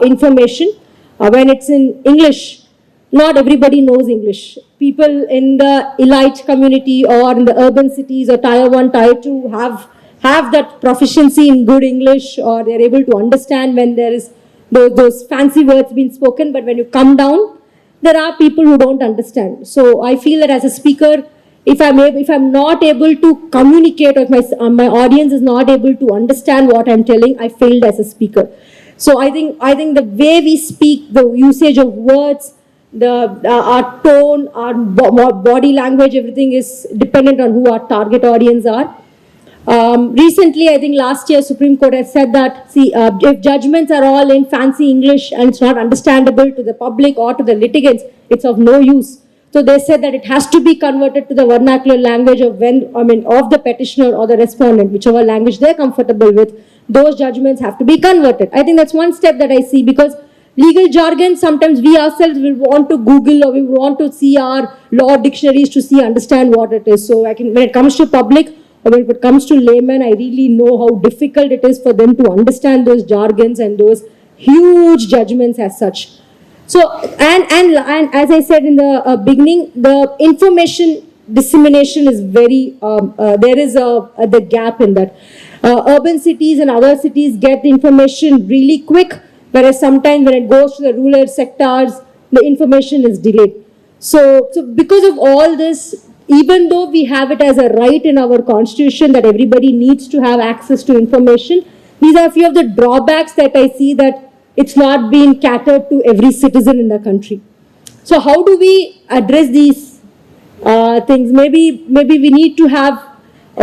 information. When it's in English, not everybody knows English. People in the elite community or in the urban cities or tier 1, tier 2 have that proficiency in good English, or they're able to understand when there is those fancy words being spoken. But when you come down, there are people who don't understand. So I feel that as a speaker, if I'm not able to communicate, or if my audience is not able to understand what I'm telling, I failed as a speaker. So I think the way we speak, the usage of words, our tone, our body language, everything is dependent on who our target audience are. Recently, I think last year, Supreme Court has said that, if judgments are all in fancy English and it's not understandable to the public or to the litigants, it's of no use. So they said that it has to be converted to the vernacular language of the petitioner or the respondent, whichever language they're comfortable with. Those judgments have to be converted. I think that's one step that I see, because legal jargon, sometimes we ourselves will want to Google, or we want to see our law dictionaries to understand what it is. So when it comes to public, or when it comes to laymen, I really know how difficult it is for them to understand those jargons and those huge judgments as such. So, and as I said in the beginning, the information dissemination is very, there is the gap in that. Urban cities and other cities get the information really quick, whereas sometimes when it goes to the rural sectors, the information is delayed. So because of all this, even though we have it as a right in our constitution that everybody needs to have access to information, these are a few of the drawbacks that I see, that it's not being catered to every citizen in the country. So how do we address these things? Maybe we need to have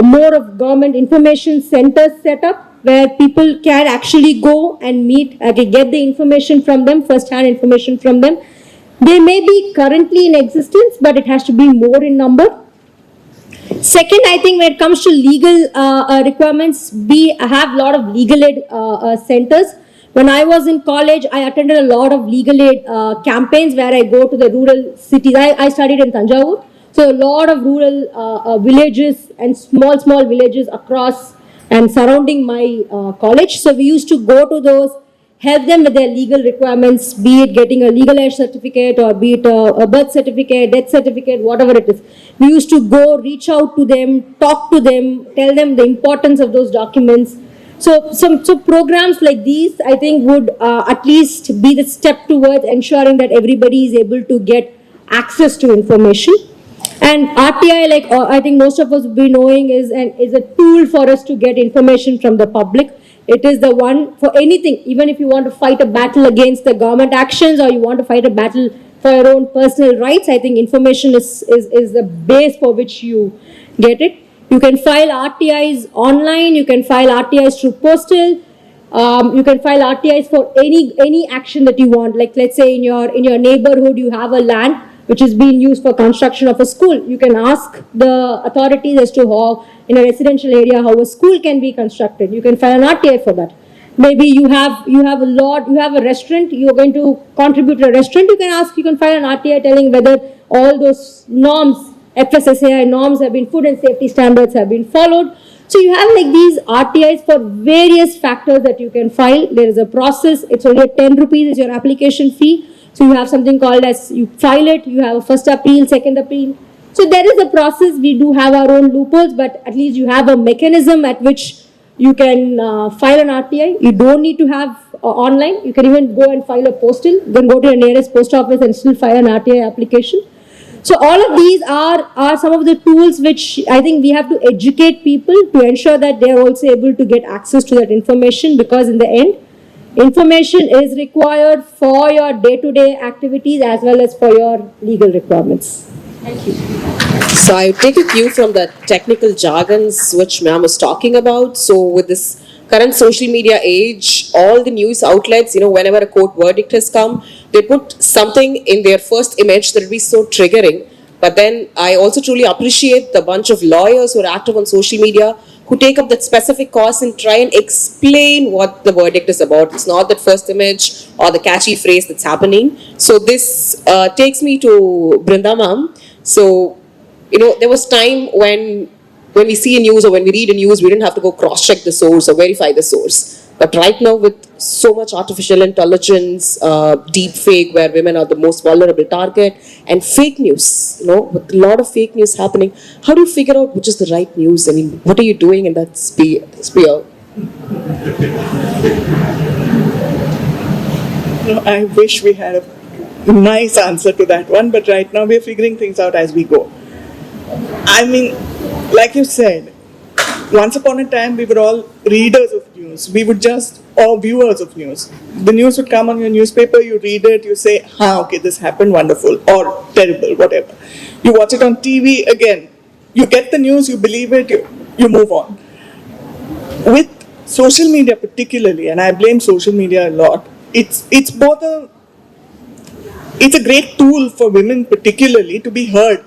more of government information centers set up, where people can actually go and meet, get the information from them, first-hand information from them. They may be currently in existence, but it has to be more in number. Second, I think when it comes to legal requirements, we have a lot of legal aid centers. When I was in college, I attended a lot of legal aid campaigns where I go to the rural cities. I studied in Tanjavur, so a lot of rural villages and small villages across and surrounding my college. So we used to go to those, help them with their legal requirements, be it getting a legal aid certificate, or be it a birth certificate, death certificate, whatever it is. We used to go, reach out to them, talk to them, tell them the importance of those documents. So programs like these, I think, would at least be the step towards ensuring that everybody is able to get access to information. And RTI, like I think most of us will be knowing, is a tool for us to get information from the public. It is the one for anything, even if you want to fight a battle against the government actions, or you want to fight a battle for your own personal rights. I think information is the base for which you get it. You can file RTIs online, you can file RTIs through postal, you can file RTIs for any action that you want. Like, let's say in your neighborhood you have a land which is being used for construction of a school. You can ask the authorities as to how, in a residential area, how a school can be constructed. You can file an RTI for that. Maybe you have a restaurant, you're going to contribute to a restaurant, you can file an RTI telling whether all those norms, SSIA norms have been, food and safety standards have been followed. So you have like these RTIs for various factors that you can file. There is a process. It's only 10 rupees is your application fee. So you have something called as, you file it, you have a first appeal, second appeal. So there is a process. We do have our own loopholes, but at least you have a mechanism at which you can file an RTI. You don't need to have online. You can even go and file a postal, then go to your nearest post office and still file an RTI application. So all of these are some of the tools which I think we have to educate people to ensure that they are also able to get access to that information, because in the end, information is required for your day-to-day activities as well as for your legal requirements. Thank you. So I take a cue from the technical jargons which ma'am was talking about. So with this current social media age, all the news outlets, whenever a court verdict has come, they put something in their first image that will be so triggering But then I also truly appreciate the bunch of lawyers who are active on social media who take up that specific cause and try and explain what the verdict is about. It's not that first image or the catchy phrase that's happening. So this takes me to Brinda ma'am. So, there was time when we see a news or when we read a news, we didn't have to go cross-check the source or verify the source. But right now, with so much artificial intelligence, deep fake, where women are the most vulnerable target, and fake news, with a lot of fake news happening, how do you figure out which is the right news? I mean, what are you doing in that sphere? I wish we had a nice answer to that one, but right now we're figuring things out as we go. I mean, like you said, once upon a time we were all readers of news. We would or viewers of news. The news would come on your newspaper, you read it, you say, okay, this happened, wonderful, or terrible, whatever. You watch it on TV, again, you get the news, you believe it, you move on. With social media particularly, and I blame social media a lot, it's a great tool for women particularly to be heard.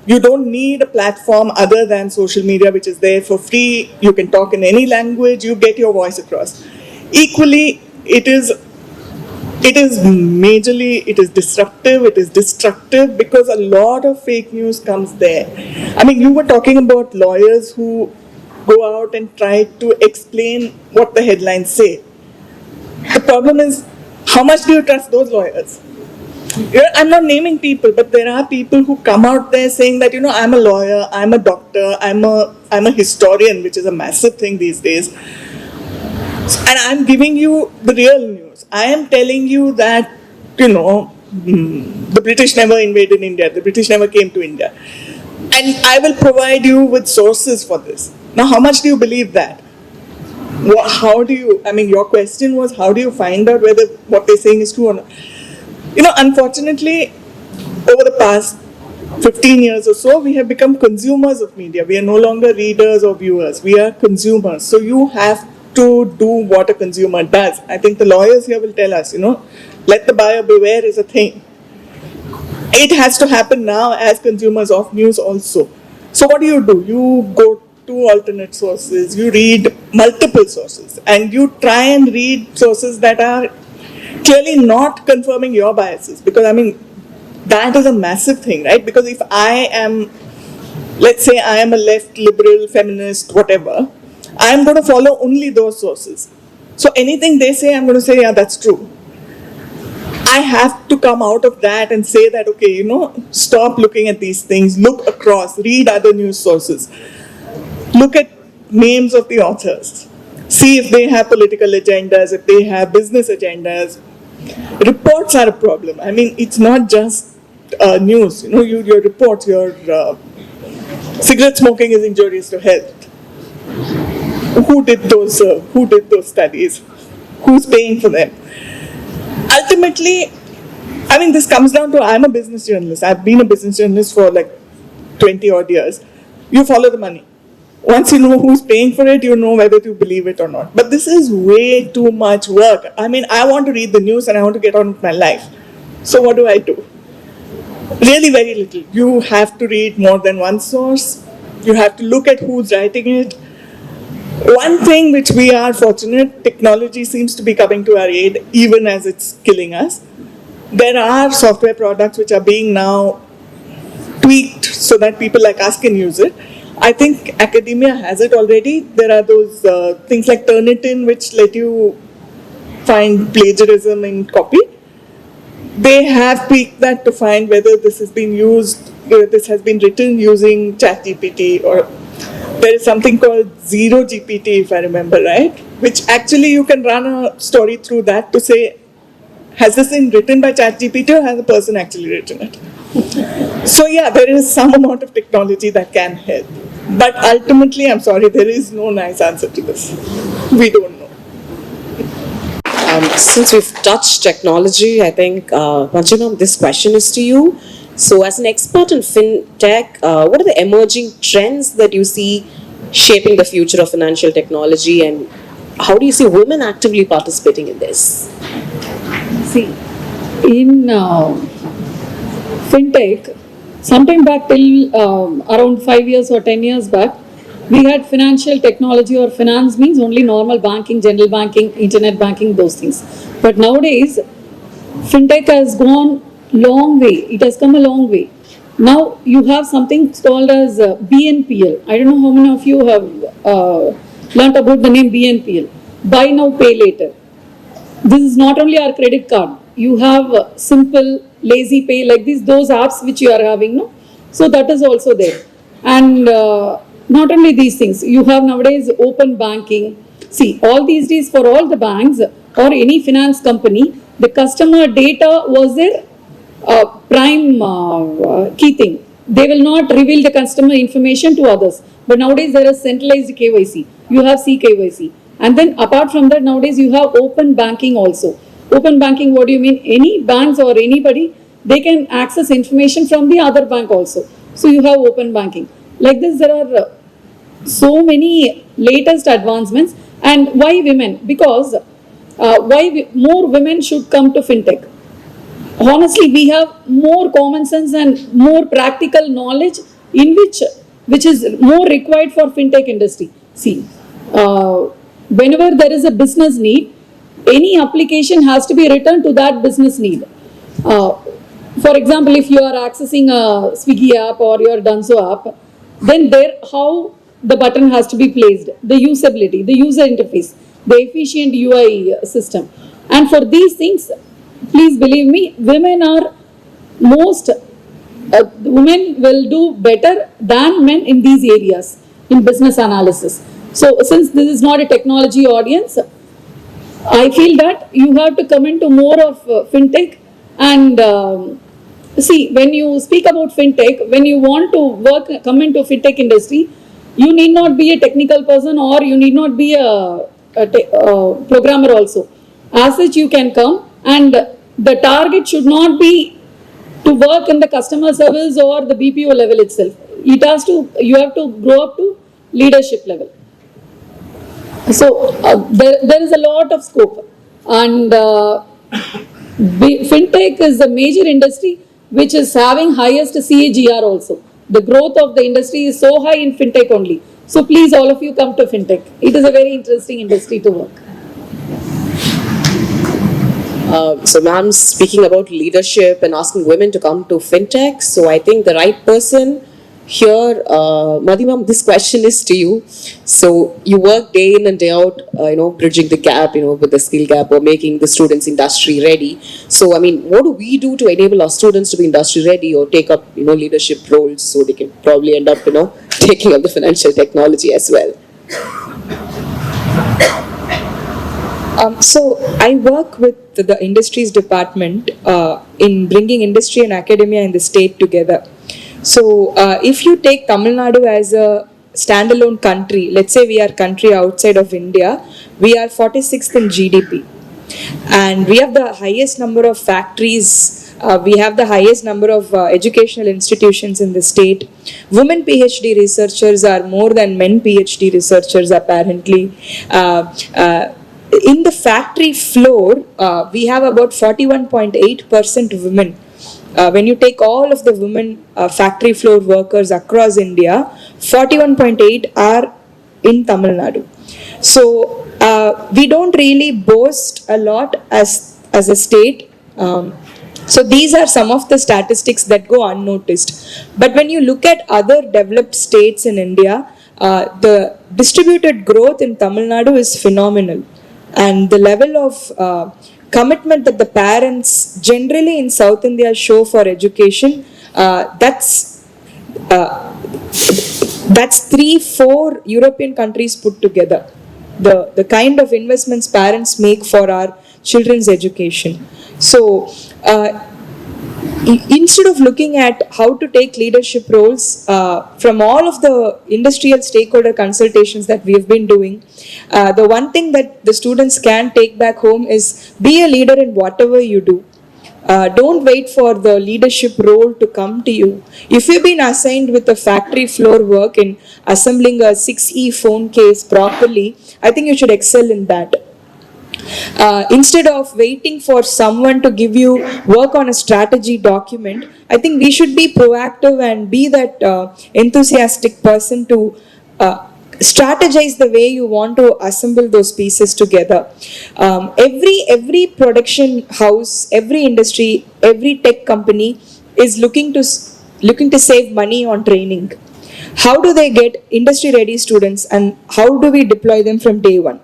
You don't need a platform other than social media, which is there for free. You can talk in any language, you get your voice across. Equally, it is disruptive, it is destructive, because a lot of fake news comes there. I mean, you were talking about lawyers who go out and try to explain what the headlines say. The problem is, how much do you trust those lawyers? I'm not naming people, but there are people who come out there saying that, I'm a lawyer, I'm a doctor, I'm a historian, which is a massive thing these days. And I'm giving you the real news. I am telling you that, the British never invaded India, the British never came to India. And I will provide you with sources for this. Now, how much do you believe that? Your question was, how do you find out whether what they're saying is true or not? Unfortunately, over the past 15 years or so, we have become consumers of media. We are no longer readers or viewers. We are consumers. So you have to do what a consumer does. I think the lawyers here will tell us, let the buyer beware is a thing. It has to happen now as consumers of news also. So what do? You go to alternate sources, you read multiple sources, and you try and read sources that are clearly not confirming your biases, because that is a massive thing, right? Because if let's say I am a left, liberal, feminist, whatever, I'm going to follow only those sources. So anything they say, I'm going to say, yeah, that's true. I have to come out of that and say that, okay, stop looking at these things, look across, read other news sources, look at names of the authors, see if they have political agendas, if they have business agendas. Reports are a problem. It's not just news. Your reports, your cigarette smoking is injurious to health. Who did those studies? Who's paying for them? Ultimately, this comes down to, I'm a business journalist. I've been a business journalist for like 20 odd years. You follow the money. Once you know who's paying for it, you know whether to believe it or not. But this is way too much work. I want to read the news and I want to get on with my life. So what do I do? Really very little. You have to read more than one source. You have to look at who's writing it. One thing which we are fortunate, technology seems to be coming to our aid, even as it's killing us. There are software products which are being now tweaked so that people like us can use it. I think academia has it already. There are those things like Turnitin which let you find plagiarism in copy. They have tweaked that to find whether this has been used, this has been written using ChatGPT, or there is something called Zero GPT, if I remember right, which actually you can run a story through that to say, has this been written by ChatGPT or has a person actually written it? So yeah, there is some amount of technology that can help. But ultimately, I'm sorry, there is no nice answer to this. We don't know. Since we've touched technology, I think, Panchi, this question is to you. So as an expert in fintech, what are the emerging trends that you see shaping the future of financial technology, and how do you see women actively participating in this? See, in fintech, sometime back till around 5 years or 10 years back, we had financial technology, or finance means only normal banking, general banking, internet banking, those things. But nowadays, fintech has gone long way. It has come a long way. Now you have something called as BNPL. I don't know how many of you have learnt about the name BNPL. Buy now, pay later. This is not only our credit card. You have simple, lazy pay, like those apps which you are having, no? So that is also there. And not only these things, you have nowadays open banking. See, all these days for all the banks or any finance company, the customer data was their prime key thing. They will not reveal the customer information to others. But nowadays there is centralized KYC. You have CKYC. And then apart from that, nowadays you have open banking also. Open banking, what do you mean? Any banks or anybody, they can access information from the other bank also. So you have open banking. Like this, there are so many latest advancements. And why women? Because more women should come to fintech. Honestly, we have more common sense and more practical knowledge in which is more required for fintech industry. See, whenever there is a business need, any application has to be written to that business need. For example, if you are accessing a Swiggy app or your Dunzo app, then there how the button has to be placed, the usability, the user interface, the efficient UI system. And for these things, please believe me, women will do better than men in these areas, in business analysis. So since this is not a technology audience, I feel that you have to come into more of fintech. And see, when you speak about fintech, when you want to come into fintech industry, you need not be a technical person, or you need not be a programmer also. As such, you can come, and the target should not be to work in the customer service or the BPO level itself. You have to grow up to leadership level. So there is a lot of scope, and fintech is a major industry which is having highest CAGR also. The growth of the industry is so high in fintech only. So please, all of you, come to fintech. It is a very interesting industry to work. So ma'am's speaking about leadership and asking women to come to fintech. So I think the right person here, Madhi ma'am, this question is to you. So you work day in and day out, bridging the gap, with the skill gap, or making the students industry ready. So, I mean, what do we do to enable our students to be industry ready or take up, leadership roles so they can probably end up, taking up the financial technology as well? So I work with the industries department in bringing industry and academia in the state together. So if you take Tamil Nadu as a standalone country, let's say we are country outside of India, we are 46th in GDP, and we have the highest number of factories. We have the highest number of educational institutions in the state. Women PhD researchers are more than men PhD researchers, apparently. In the factory floor, we have about 41.8% women. When you take all of the women factory floor workers across India, 41.8 are in Tamil Nadu. So we don't really boast a lot as a state. So these are some of the statistics that go unnoticed. But when you look at other developed states in India, the distributed growth in Tamil Nadu is phenomenal. And the level of commitment that the parents generally in South India show for education, that's 3-4 European countries put together. The kind of investments parents make for our children's education. So instead of looking at how to take leadership roles from all of the industrial stakeholder consultations that we have been doing, the one thing that the students can take back home is be a leader in whatever you do. Don't wait for the leadership role to come to you. If you've been assigned with a factory floor work in assembling a 6E phone case properly, I think you should excel in that. Instead of waiting for someone to give you work on a strategy document, I think we should be proactive and be that enthusiastic person to strategize the way you want to assemble those pieces together. Every production house, every industry, every tech company is looking to save money on training. How do they get industry ready students, and how do we deploy them from day one?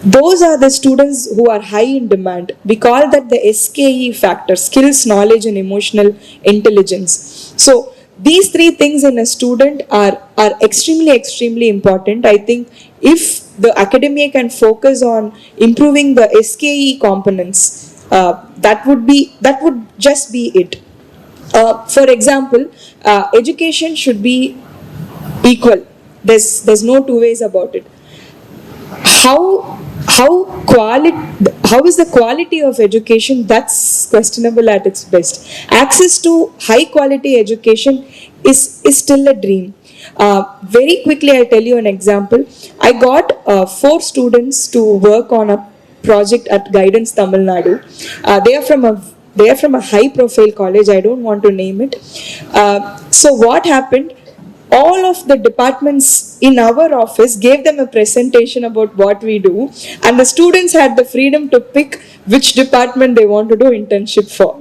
Those are the students who are high in demand. We call that the SKE factor: skills, knowledge, and emotional intelligence. So these three things in a student are extremely important. I think if the academia can focus on improving the SKE components, that would just be it. For example, education should be equal. There's no two ways about it. How is the quality of education? That's questionable at its best. Access to high quality education is still a dream. Very quickly, I'll tell you an example. I got 4 students to work on a project at Guidance Tamil Nadu. They are from a high profile college. I don't want to name it. So what happened? All of the departments in our office gave them a presentation about what we do, and the students had the freedom to pick which department they want to do internship for.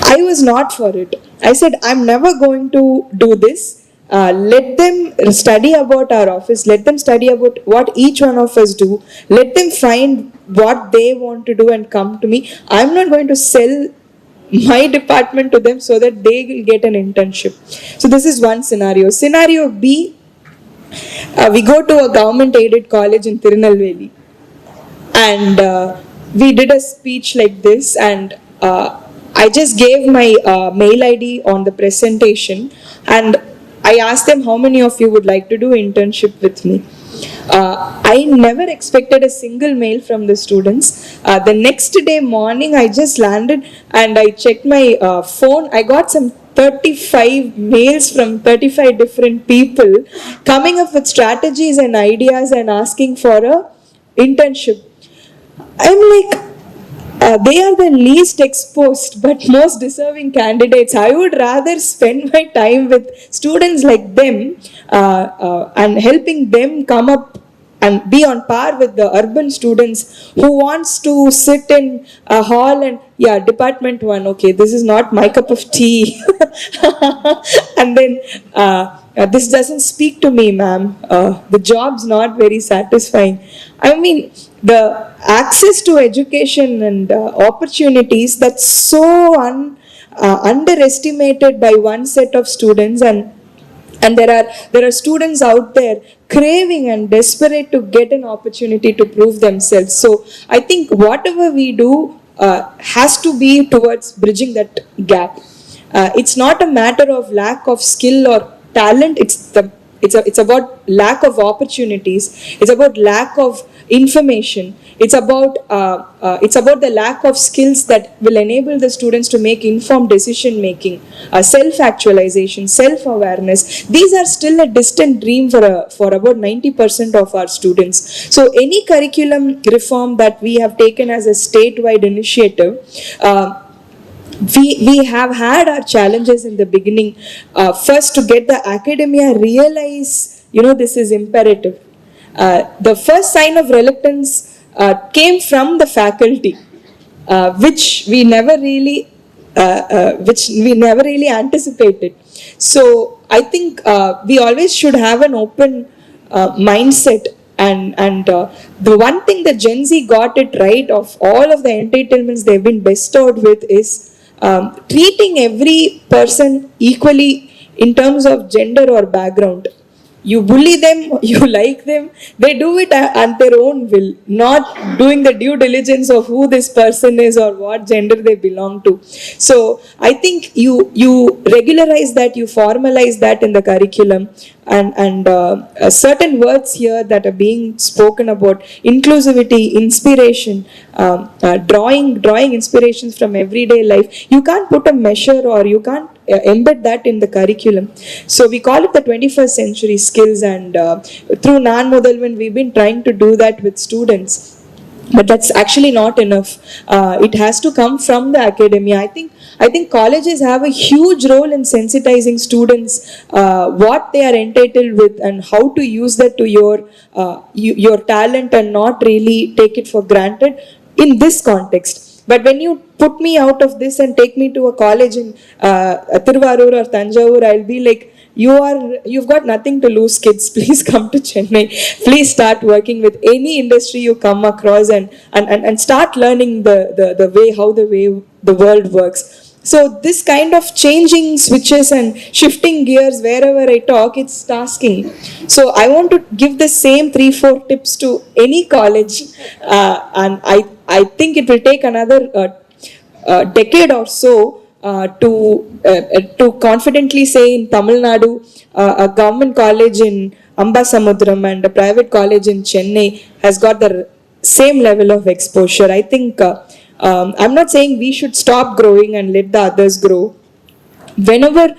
I was not for it. I said, I'm never going to do this. Let them study about our office. Let them study about what each one of us do. Let them find what they want to do and come to me. I'm not going to sell my department to them so that they will get an internship. So this is one scenario. Scenario B, we go to a government aided college in Tirunelveli, and we did a speech like this, and I just gave my mail ID on the presentation, and I asked them how many of you would like to do internship with me. I never expected a single mail from the students. The next day morning, I just landed and I checked my phone. I got some 35 mails from 35 different people coming up with strategies and ideas and asking for a internship. I'm like, they are the least exposed but most deserving candidates. I would rather spend my time with students like them and helping them come up and be on par with the urban students who wants to sit in a hall and, yeah, department 1, okay, this is not my cup of tea. And then this doesn't speak to me, ma'am. The job's not very satisfying. I mean, the access to education and opportunities, that's so underestimated by one set of students, and there are students out there craving and desperate to get an opportunity to prove themselves. So I think whatever we do has to be towards bridging that gap. It's not a matter of lack of skill or talent. It's about lack of opportunities. It's about lack of information. It's about the lack of skills that will enable the students to make informed decision making, self-actualization, self-awareness. These are still a distant dream for about 90% of our students. So any curriculum reform that we have taken as a statewide initiative, we have had our challenges in the beginning. First, to get the academia realize, this is imperative. The first sign of reluctance came from the faculty, which we never really anticipated. So I think we always should have an open mindset. And the one thing that Gen Z got it right of all of the entitlements they've been bestowed with is treating every person equally in terms of gender or background. You bully them, you like them, they do it at their own will, not doing the due diligence of who this person is or what gender they belong to. So I think you regularize that, you formalize that in the curriculum. and certain words here that are being spoken about inclusivity, inspiration, drawing inspirations from everyday life. You can't put a measure or you can't embed that in the curriculum. So we call it the 21st century skills, and through Nan Mudalvan we've been trying to do that with students. But that's actually not enough. It has to come from the academia. I think colleges have a huge role in sensitizing students what they are entitled with and how to use that to your talent and not really take it for granted in this context. But when you put me out of this and take me to a college in Tiruvarur or Tanjavur, I'll be like, you've got nothing to lose, kids. Please come to Chennai. Please start working with any industry you come across and start learning how the world works. So this kind of changing switches and shifting gears wherever I talk, it's tasking. So I want to give the same 3-4 tips to any college, and I think it will take another decade or so to confidently say in Tamil Nadu, a government college in Ambasamudram and a private college in Chennai has got the same level of exposure. I think I'm not saying we should stop growing and let the others grow. Whenever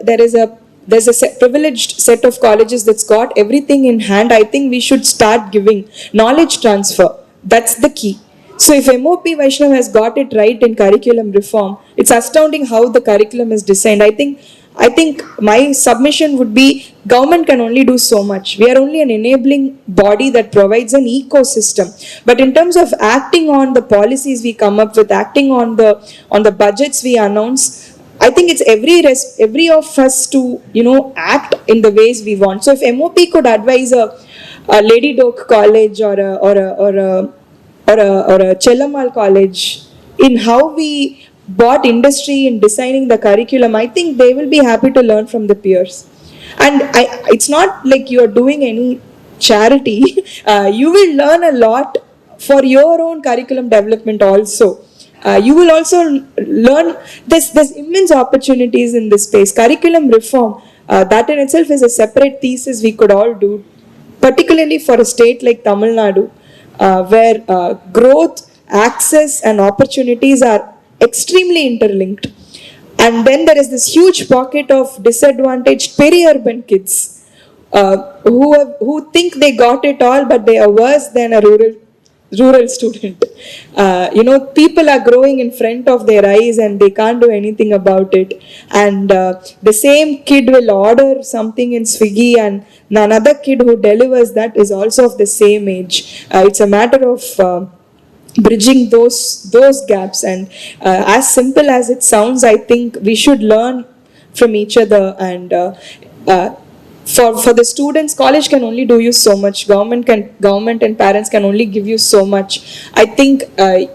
there's a privileged set of colleges that's got everything in hand, I think we should start giving knowledge transfer. That's the key. So if MOP Vaishnav has got it right in curriculum reform, it's astounding how the curriculum is designed. I think my submission would be government can only do so much. We are only an enabling body that provides an ecosystem. But in terms of acting on the policies we come up with, acting on the budgets we announce, I think it's every of us to act in the ways we want. So if MOP could advise a Lady Doak College or a Chellamal College in how we bought industry in designing the curriculum, I think they will be happy to learn from the peers. And it's not like you're doing any charity. You will learn a lot for your own curriculum development also. You will also learn, there's immense opportunities in this space. Curriculum reform, that in itself is a separate thesis we could all do, particularly for a state like Tamil Nadu, where growth, access and opportunities are extremely interlinked. And then there is this huge pocket of disadvantaged peri-urban kids who think they got it all, but they are worse than a rural student. People are growing in front of their eyes and they can't do anything about it. And the same kid will order something in Swiggy, and another kid who delivers that is also of the same age. It's a matter of bridging those gaps, and as simple as it sounds, I think we should learn from each other. And for the students, college can only do you so much. Government and parents can only give you so much. I think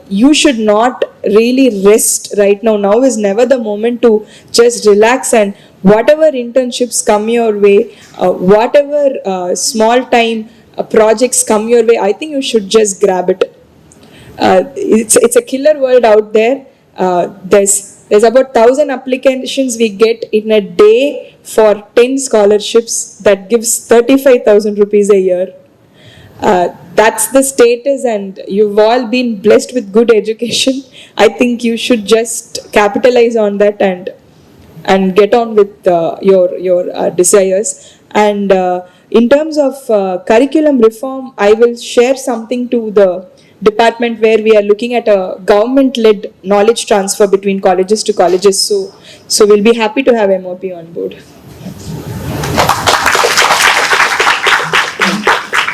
you should not really rest right now. Now is never the moment to just relax, and whatever internships come your way, whatever small time projects come your way, I think you should just grab it. It's a killer world out there. There's about 1,000 applications we get in a day for 10 scholarships. That gives 35,000 rupees a year. That's the status, and you've all been blessed with good education. I think you should just capitalize on that and get on with your desires. And in terms of curriculum reform, I will share something to the department where we are looking at a government-led knowledge transfer between colleges to colleges. So we'll be happy to have MOP on board.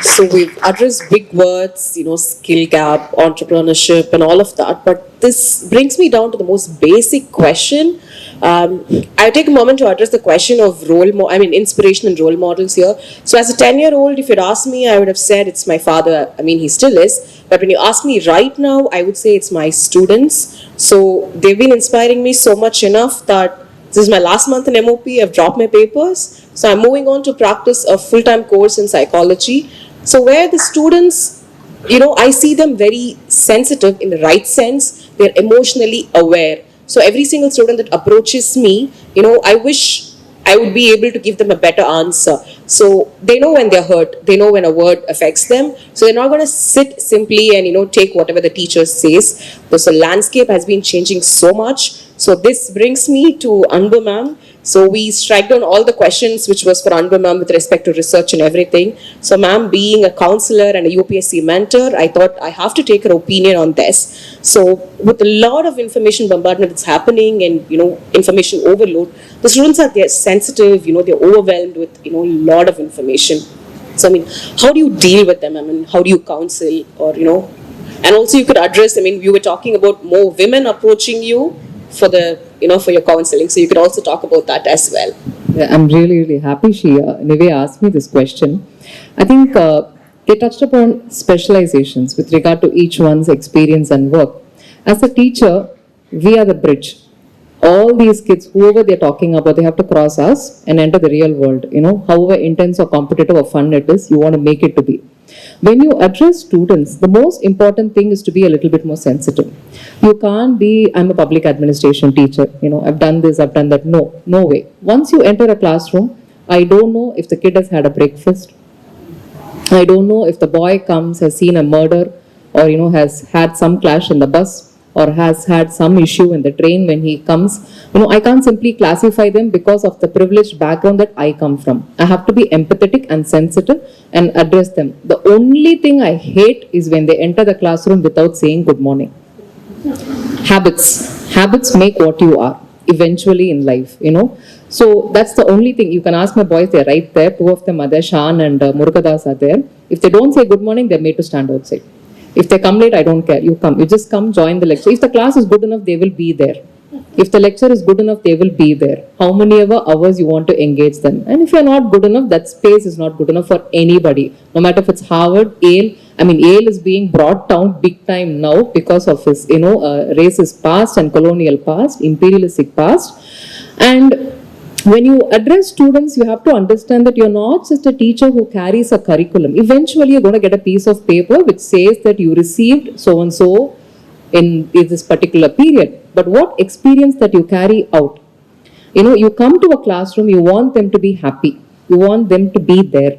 So we've addressed big words, skill gap, entrepreneurship and all of that. But this brings me down to the most basic question. I'll take a moment to address the question of inspiration and role models here. So as a 10-year-old, if you'd asked me, I would have said it's my father. He still is. But when you ask me right now, I would say it's my students. So they've been inspiring me so much enough that this is my last month in MOP. I've dropped my papers. So I'm moving on to practice a full-time course in psychology. So where the students, I see them very sensitive in the right sense. They're emotionally aware. So every single student that approaches me, I wish I would be able to give them a better answer. So they know when they're hurt, they know when a word affects them. So they're not going to sit simply and, take whatever the teacher says. So landscape has been changing so much. So this brings me to Anbu ma'am. So we strike down all the questions which was for Anbu ma'am with respect to research and everything. So ma'am, being a counselor and a UPSC mentor, I thought I have to take her opinion on this. So with a lot of information bombardment that's happening and, information overload, the students they're sensitive, they're overwhelmed with, a lot of information. So, how do you deal with them? How do you counsel or, and also you could address, you were talking about more women approaching you for the, for your counseling. So you could also talk about that as well. Yeah, I'm really, really happy Nivea asked me this question. I think they touched upon specializations with regard to each one's experience and work. As a teacher, we are the bridge. All these kids, whoever they're talking about, they have to cross us and enter the real world. However intense or competitive or fun it is, you want to make it to be. When you address students, the most important thing is to be a little bit more sensitive. You can't be, I'm a public administration teacher, I've done this, I've done that. No way. Once you enter a classroom, I don't know if the kid has had a breakfast. I don't know if the boy has seen a murder or, has had some clash in the bus or has had some issue in the train when he comes. I can't simply classify them because of the privileged background that I come from. I have to be empathetic and sensitive and address them. The only thing I hate is when they enter the classroom without saying good morning. Habits make what you are eventually in life, So that's the only thing. You can ask my boys, they're right there. Two of them are there, Shan and Murugadas are there. If they don't say good morning, they're made to stand outside. If they come late, I don't care. You come. You just come, join the lecture. If the class is good enough, they will be there. If the lecture is good enough, they will be there. How many ever hours you want to engage them. And if you're not good enough, that space is not good enough for anybody. No matter if it's Harvard, Yale. Yale is being brought down big time now because of his, racist past and colonial past, imperialistic past. And when you address students, you have to understand that you're not just a teacher who carries a curriculum. Eventually, you're going to get a piece of paper which says that you received so-and-so in this particular period. But what experience that you carry out? You come to a classroom, you want them to be happy. You want them to be there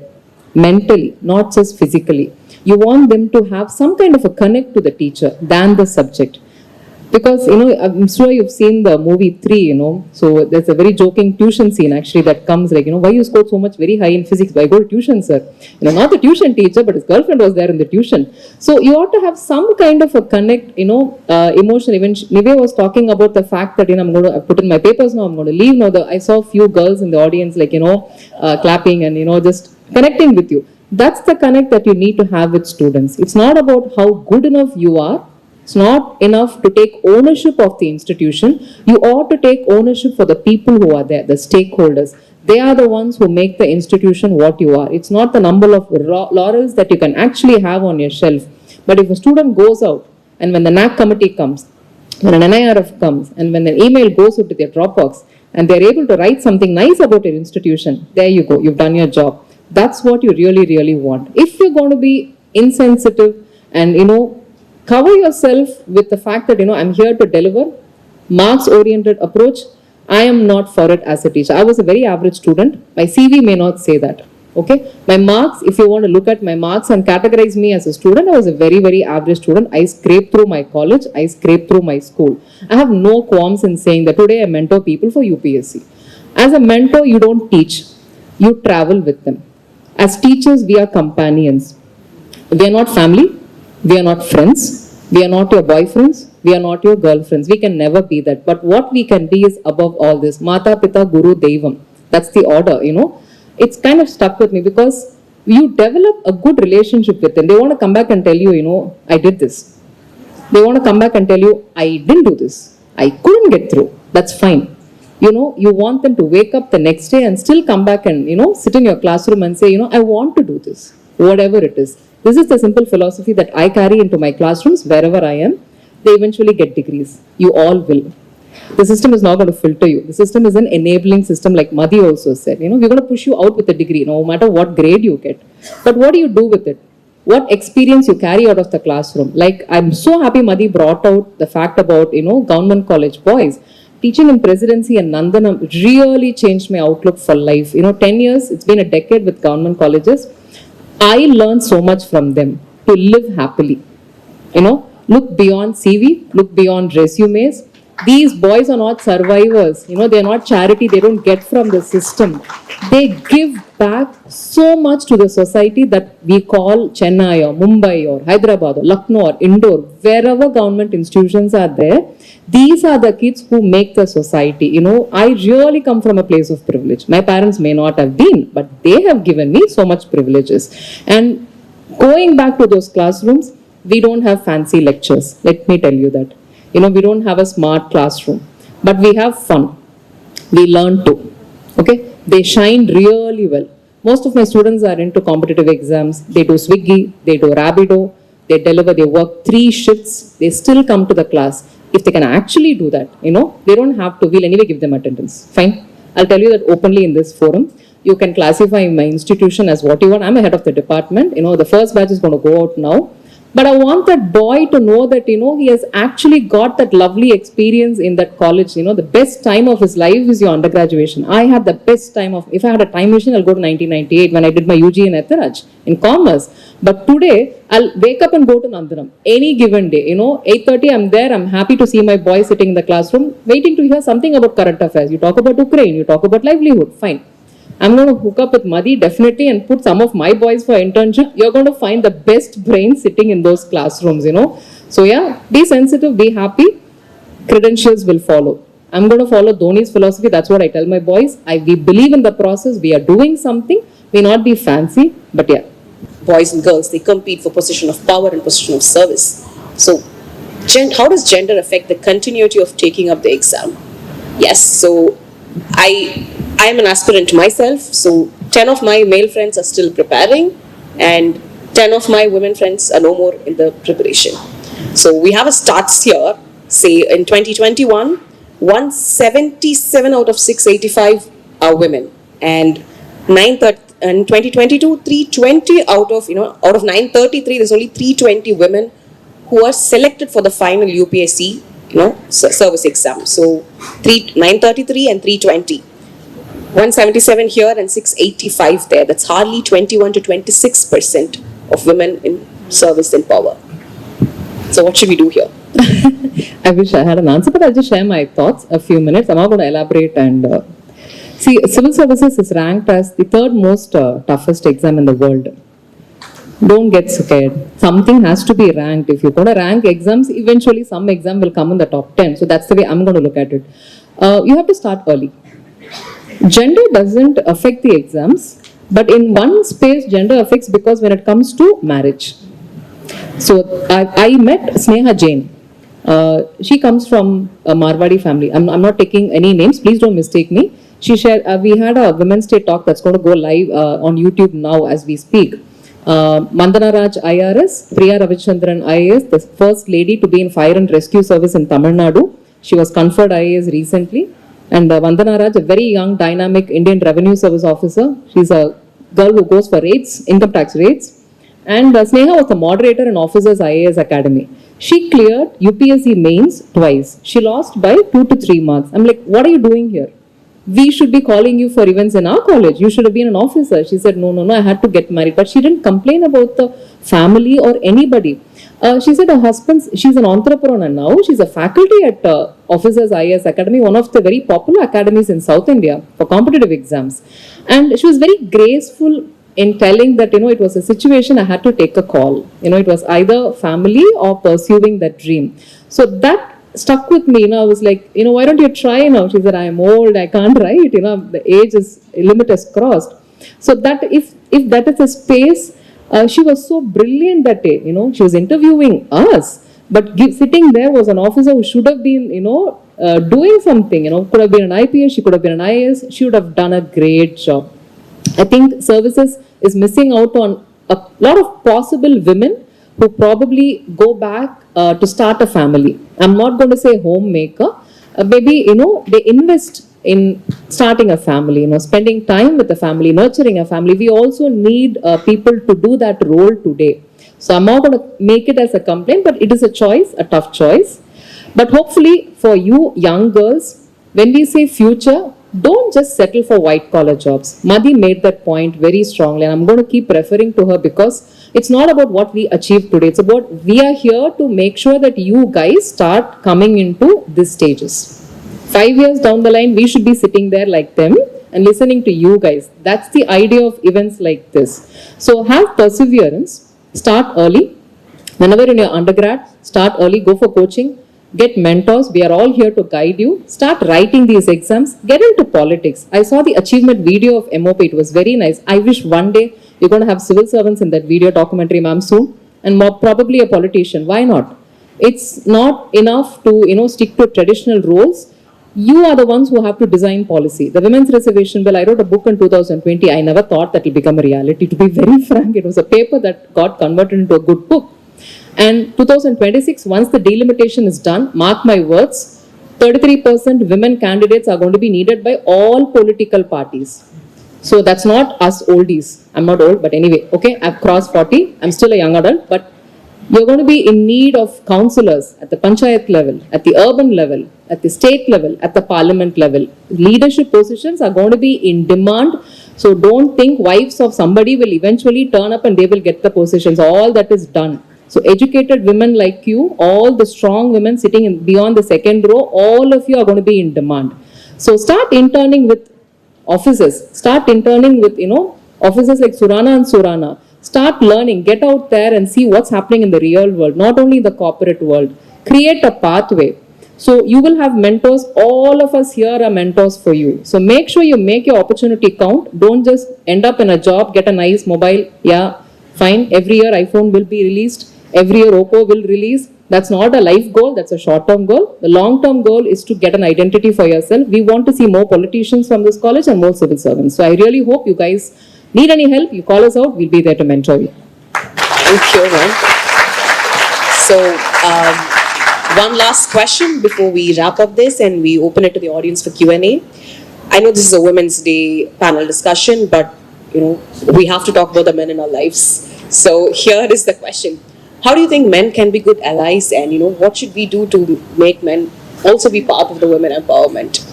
mentally, not just physically. You want them to have some kind of a connect to the teacher than the subject. Because, I'm sure you've seen the movie 3, so there's a very joking tuition scene actually that comes like, why you scored so much very high in physics? Why go to tuition, sir? Not the tuition teacher, but his girlfriend was there in the tuition. So you ought to have some kind of a connect, emotion. Even Nivea was talking about the fact that, I'm going to put in my papers now, I'm going to leave now. I saw a few girls in the audience like, clapping and, just connecting with you. That's the connect that you need to have with students. It's not about how good enough you are. It's not enough to take ownership of the institution. You ought to take ownership for the people who are there, the stakeholders. They are the ones who make the institution what you are. It's not the number of laurels that you can actually have on your shelf. But if a student goes out and when the NAC committee comes, when an NIRF comes, and when an email goes out to their Dropbox and they're able to write something nice about your institution, there you go, you've done your job. That's what you really, really want. If you're going to be insensitive and, cover yourself with the fact that, I'm here to deliver, marks-oriented approach, I am not for it as a teacher. I was a very average student. My CV may not say that. Okay? My marks, if you want to look at my marks and categorize me as a student, I was a very, very average student. I scraped through my college. I scraped through my school. I have no qualms in saying that today I mentor people for UPSC. As a mentor, you don't teach. You travel with them. As teachers, we are companions. We are not family. We are not friends. We are not your boyfriends. We are not your girlfriends. We can never be that. But what we can be is above all this. Mata, Pita, Guru, Devam. That's the order, It's kind of stuck with me because you develop a good relationship with them. They want to come back and tell you, I did this. They want to come back and tell you, I didn't do this. I couldn't get through. That's fine. You want them to wake up the next day and still come back and, sit in your classroom and say, I want to do this, whatever it is. This is the simple philosophy that I carry into my classrooms wherever I am. They eventually get degrees. You all will. The system is not going to filter you. The system is an enabling system, like Madhi also said. We're going to push you out with a degree, no matter what grade you get. But what do you do with it? What experience you carry out of the classroom? Like, I'm so happy Madhi brought out the fact about, government college boys. teaching in presidency and Nandanam really changed my outlook for life. 10 years, it's been a decade with government colleges. I learned so much from them to live happily. Look beyond CV, look beyond resumes. These boys are not survivors. They're not charity. They don't get from the system. They give back so much to the society that we call Chennai or Mumbai or Hyderabad or Lucknow or Indore. Wherever government institutions are there, these are the kids who make the society. I really come from a place of privilege. My parents may not have been, but they have given me so much privileges. And going back to those classrooms, we don't have fancy lectures. Let me tell you that. We don't have a smart classroom, but we have fun. We learn too. Okay? They shine really well. Most of my students are into competitive exams. They do Swiggy, they do Rapido, they deliver, they work 3 shifts. They still come to the class. If they can actually do that, they don't have to, we'll anyway give them attendance. Fine. I'll tell you that openly in this forum. You can classify my institution as what you want. I'm a head of the department. The first batch is going to go out now. But I want that boy to know that, he has actually got that lovely experience in that college. The best time of his life is your undergraduation. I had the best time of, if I had a time machine, I'll go to 1998 when I did my UG in Etharaj in commerce. But today, I'll wake up and go to Nandanam any given day. 8:30, I'm there. I'm happy to see my boy sitting in the classroom, waiting to hear something about current affairs. You talk about Ukraine, you talk about livelihood, fine. I'm going to hook up with Madhi definitely and put some of my boys for internship. You're going to find the best brains sitting in those classrooms, So yeah, be sensitive, be happy. Credentials will follow. I'm going to follow Dhoni's philosophy. That's what I tell my boys. We believe in the process. We are doing something. May not be fancy, but yeah. Boys and girls, they compete for position of power and position of service. So how does gender affect the continuity of taking up the exam? Yes, so I am an aspirant myself, so 10 of my male friends are still preparing and 10 of my women friends are no more in the preparation. So we have a stats here, say in 2021, 177 out of 685 are women, and in 2022, 320 out of 933, there's only 320 women who are selected for the final UPSC service exam. So 933 and 320. 177 here and 685 there. That's hardly 21 to 26% of women in service and power. So what should we do here? I wish I had an answer, but I'll just share my thoughts a few minutes. I'm not going to elaborate and see, civil services is ranked as the 3rd most toughest exam in the world. Don't get scared. Something has to be ranked. If you're going to rank exams, eventually some exam will come in the top 10. So that's the way I'm going to look at it. You have to start early. Gender doesn't affect the exams, but in one space, gender affects because when it comes to marriage. So I met Sneha Jain. She comes from a Marwadi family. I'm not taking any names. Please don't mistake me. She shared. We had a Women's Day talk that's going to go live on YouTube now as we speak. Mandana Raj IRS, Priya Ravichandran IAS, the first lady to be in fire and rescue service in Tamil Nadu. She was conferred IAS recently. And Vandana Raj, a very young, dynamic Indian Revenue Service officer. She's a girl who goes for rates, income tax rates. And Sneha was the moderator in Officers IAS Academy. She cleared UPSC mains twice. She lost by 2 to 3 marks. I'm like, what are you doing here? We should be calling you for events in our college. You should have been an officer. She said, no, I had to get married. But she didn't complain about the family or anybody. She said her husband's, she's an entrepreneur now. She's a faculty at Officers IAS Academy, one of the very popular academies in South India for competitive exams. And she was very graceful in telling that, it was a situation I had to take a call. It was either family or pursuing that dream. So that stuck with me. I was like, why don't you try now? She said, I am old, I can't write. The limit is crossed. So that if that is a space, she was so brilliant that day. She was interviewing us, but sitting there was an officer who should have been, doing something. Could have been an IPS, she could have been an IAS. She would have done a great job. I think services is missing out on a lot of possible women who probably go back to start a family. I'm not going to say homemaker. Maybe, they invest in starting a family, spending time with the family, nurturing a family. We also need people to do that role today. So I'm not going to make it as a complaint, but it is a choice, a tough choice. But hopefully for you young girls, when we say future, don't just settle for white collar jobs. Madhi made that point very strongly, and I'm going to keep referring to her because it's not about what we achieve today. It's about we are here to make sure that you guys start coming into these stages. 5 years down the line, we should be sitting there like them and listening to you guys. That's the idea of events like this. So have perseverance, start early. Whenever in your undergrad, start early, go for coaching, get mentors. We are all here to guide you. Start writing these exams, get into politics. I saw the achievement video of M.O.P. It was very nice. I wish one day you're going to have civil servants in that video documentary, ma'am, soon, and probably a politician. Why not? It's not enough to, stick to traditional roles. You are the ones who have to design policy. The Women's Reservation Bill, I wrote a book in 2020. I never thought that will become a reality. To be very frank, it was a paper that got converted into a good book. And 2026, once the delimitation is done, mark my words, 33% women candidates are going to be needed by all political parties. So that's not us oldies. I'm not old, but anyway, okay, I've crossed 40. I'm still a young adult, but you're going to be in need of councillors at the panchayat level, at the urban level, at the state level, at the parliament level. Leadership positions are going to be in demand. So don't think wives of somebody will eventually turn up and they will get the positions. All that is done. So educated women like you, all the strong women sitting beyond the second row, all of you are going to be in demand. So start interning with offices. Start interning with, offices like Surana and Surana. Start learning, get out there and see what's happening in the real world, not only in the corporate world. Create a pathway. So you will have mentors. All of us here are mentors for you. So make sure you make your opportunity count. Don't just end up in a job, get a nice mobile. Yeah, fine. Every year iPhone will be released. Every year Oppo will release. That's not a life goal. That's a short-term goal. The long-term goal is to get an identity for yourself. We want to see more politicians from this college and more civil servants. So I really hope you guys need any help. You call us out. We'll be there to mentor you. Thank you, ma'am. So, one last question before we wrap up this and we open it to the audience for Q&A. I know this is a Women's Day panel discussion, but we have to talk about the men in our lives. So here is the question. How do you think men can be good allies, and what should we do to make men also be part of the women empowerment?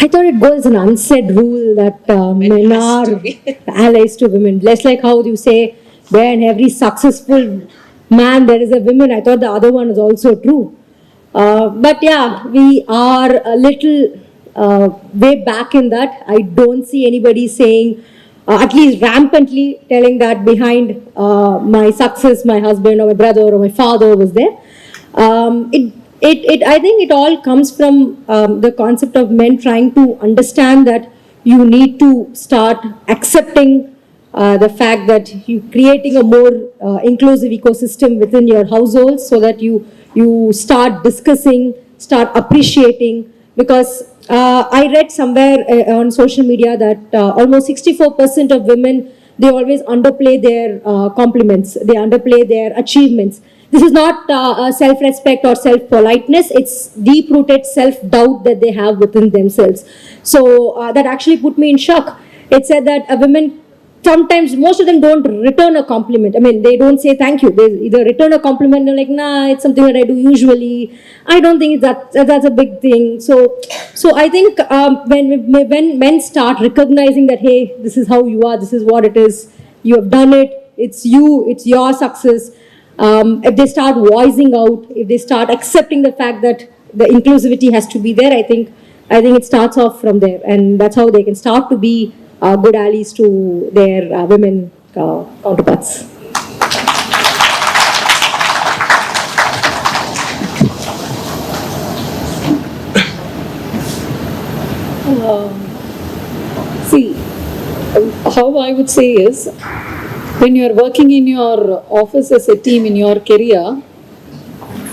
I thought it goes an unsaid rule that men are allies to women. Less like how you say, behind every successful man there is a woman. I thought the other one is also true. But yeah, we are a little way back in that. I don't see anybody saying, at least rampantly telling that behind my success, my husband or my brother or my father was there. I think it all comes from the concept of men trying to understand that you need to start accepting the fact that you're creating a more inclusive ecosystem within your household, so that you start discussing, start appreciating, because I read somewhere on social media that almost 64% of women, they always underplay their compliments, they underplay their achievements. This is not self-respect or self-politeness, it's deep-rooted self-doubt that they have within themselves. So that actually put me in shock. It said that a woman, sometimes most of them don't return a compliment. I mean, they don't say thank you. They either return a compliment and they're like, nah, it's something that I do usually. I don't think that's a big thing. So I think when men start recognizing that, hey, this is how you are, this is what it is, you have done it, it's you, it's your success. If they start voicing out, if they start accepting the fact that the inclusivity has to be there, I think it starts off from there, and that's how they can start to be good allies to their women counterparts. See, how I would say is, when you are working in your office as a team in your career,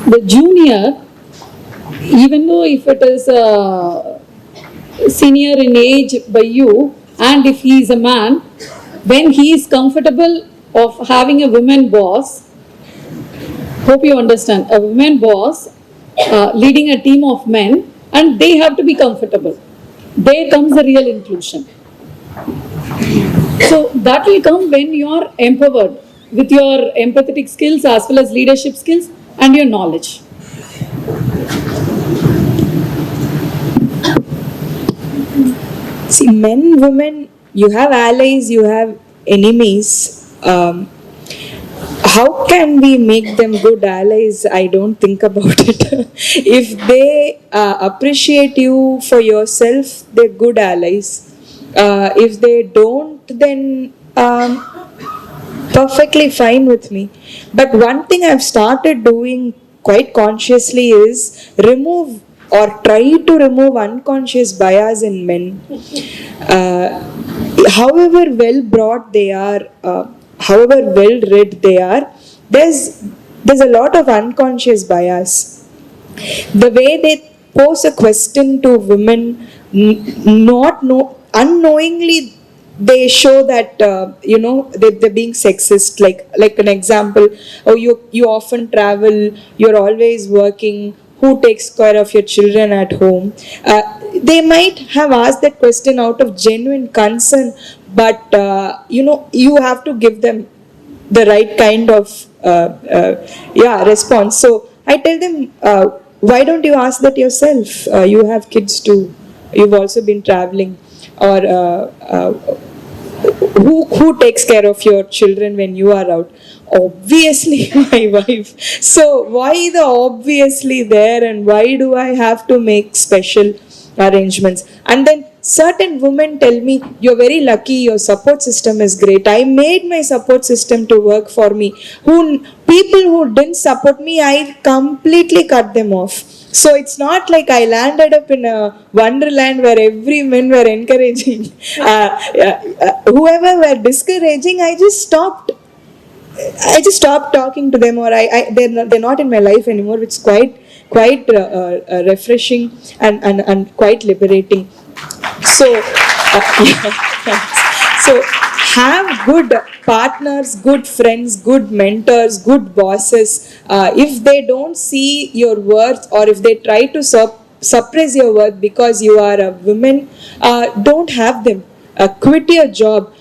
the junior, even though if it is senior in age by you, and if he is a man, when he is comfortable of having a woman boss, hope you understand, a woman boss leading a team of men, and they have to be comfortable. There comes the real inclusion. So that will come when you are empowered with your empathetic skills as well as leadership skills and your knowledge. See, men, women, you have allies, you have enemies. How can we make them good allies? I don't think about it. If they appreciate you for yourself, they're good allies. If they don't, then perfectly fine with me. But one thing I've started doing quite consciously is remove or try to remove unconscious bias in men. However well brought they are, however well read they are, there's a lot of unconscious bias. The way they pose a question to women, unknowingly they show that they're being sexist. Like an example, oh, you often travel, you're always working, who takes care of your children at home? They might have asked that question out of genuine concern, but you have to give them the right kind of response. So I tell them, why don't you ask that yourself? You have kids too, you've also been traveling. Or who takes care of your children when you are out? Obviously my wife. So why the obviously there, and why do I have to make special arrangements? And then certain women tell me, you're very lucky, your support system is great. I made my support system to work for me. People who didn't support me, I completely cut them off. So it's not like I landed up in a wonderland where every man were encouraging. Whoever were discouraging, I just stopped talking to them, or they're not in my life anymore, which is quite refreshing and quite liberating. So, so have good partners, good friends, good mentors, good bosses. If they don't see your worth, or if they try to suppress your worth because you are a woman, don't have them. Quit your job.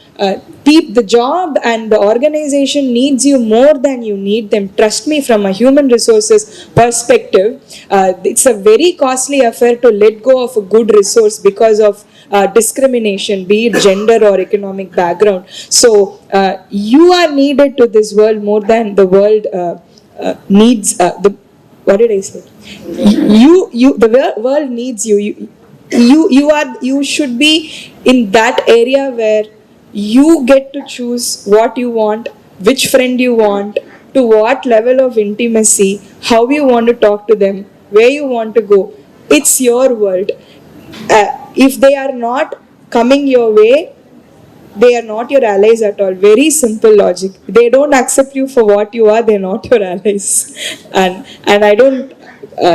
The job and the organization needs you more than you need them. Trust me, from a human resources perspective, it's a very costly affair to let go of a good resource because of discrimination, be it gender or economic background. So you are needed to this world more than the world needs. What did I say? The world needs you. You should be in that area where you get to choose what you want, which friend you want, to what level of intimacy, how you want to talk to them, where you want to go. It's your world. If they are not coming your way, they are not your allies at all. Very simple logic. They don't accept you for what you are, they're not your allies. And I don't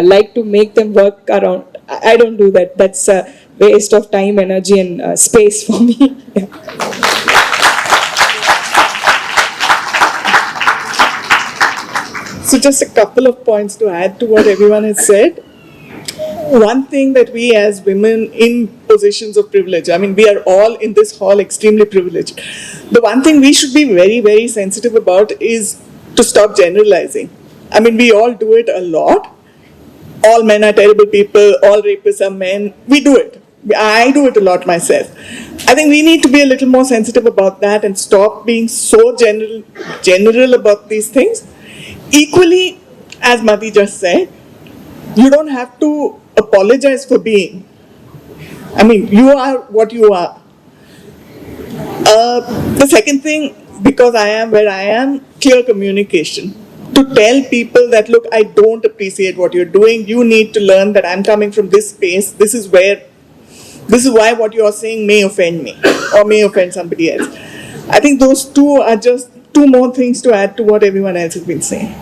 like to make them work around. I don't do that. That's a waste of time, energy, and space for me. Yeah. So just a couple of points to add to what everyone has said. One thing that we as women in positions of privilege, I mean, we are all in this hall extremely privileged. The one thing we should be very, very sensitive about is to stop generalizing. I mean, we all do it a lot. All men are terrible people, all rapists are men. We do it. I do it a lot myself. I think we need to be a little more sensitive about that and stop being so general about these things. Equally, as Madhi just said, you don't have to apologize for being. I mean, you are what you are. The second thing, because I am where I am, clear communication. To tell people that, look, I don't appreciate what you're doing. You need to learn that I'm coming from this space. This is why what you're saying may offend me or may offend somebody else. I think those two are just two more things to add to what everyone else has been saying.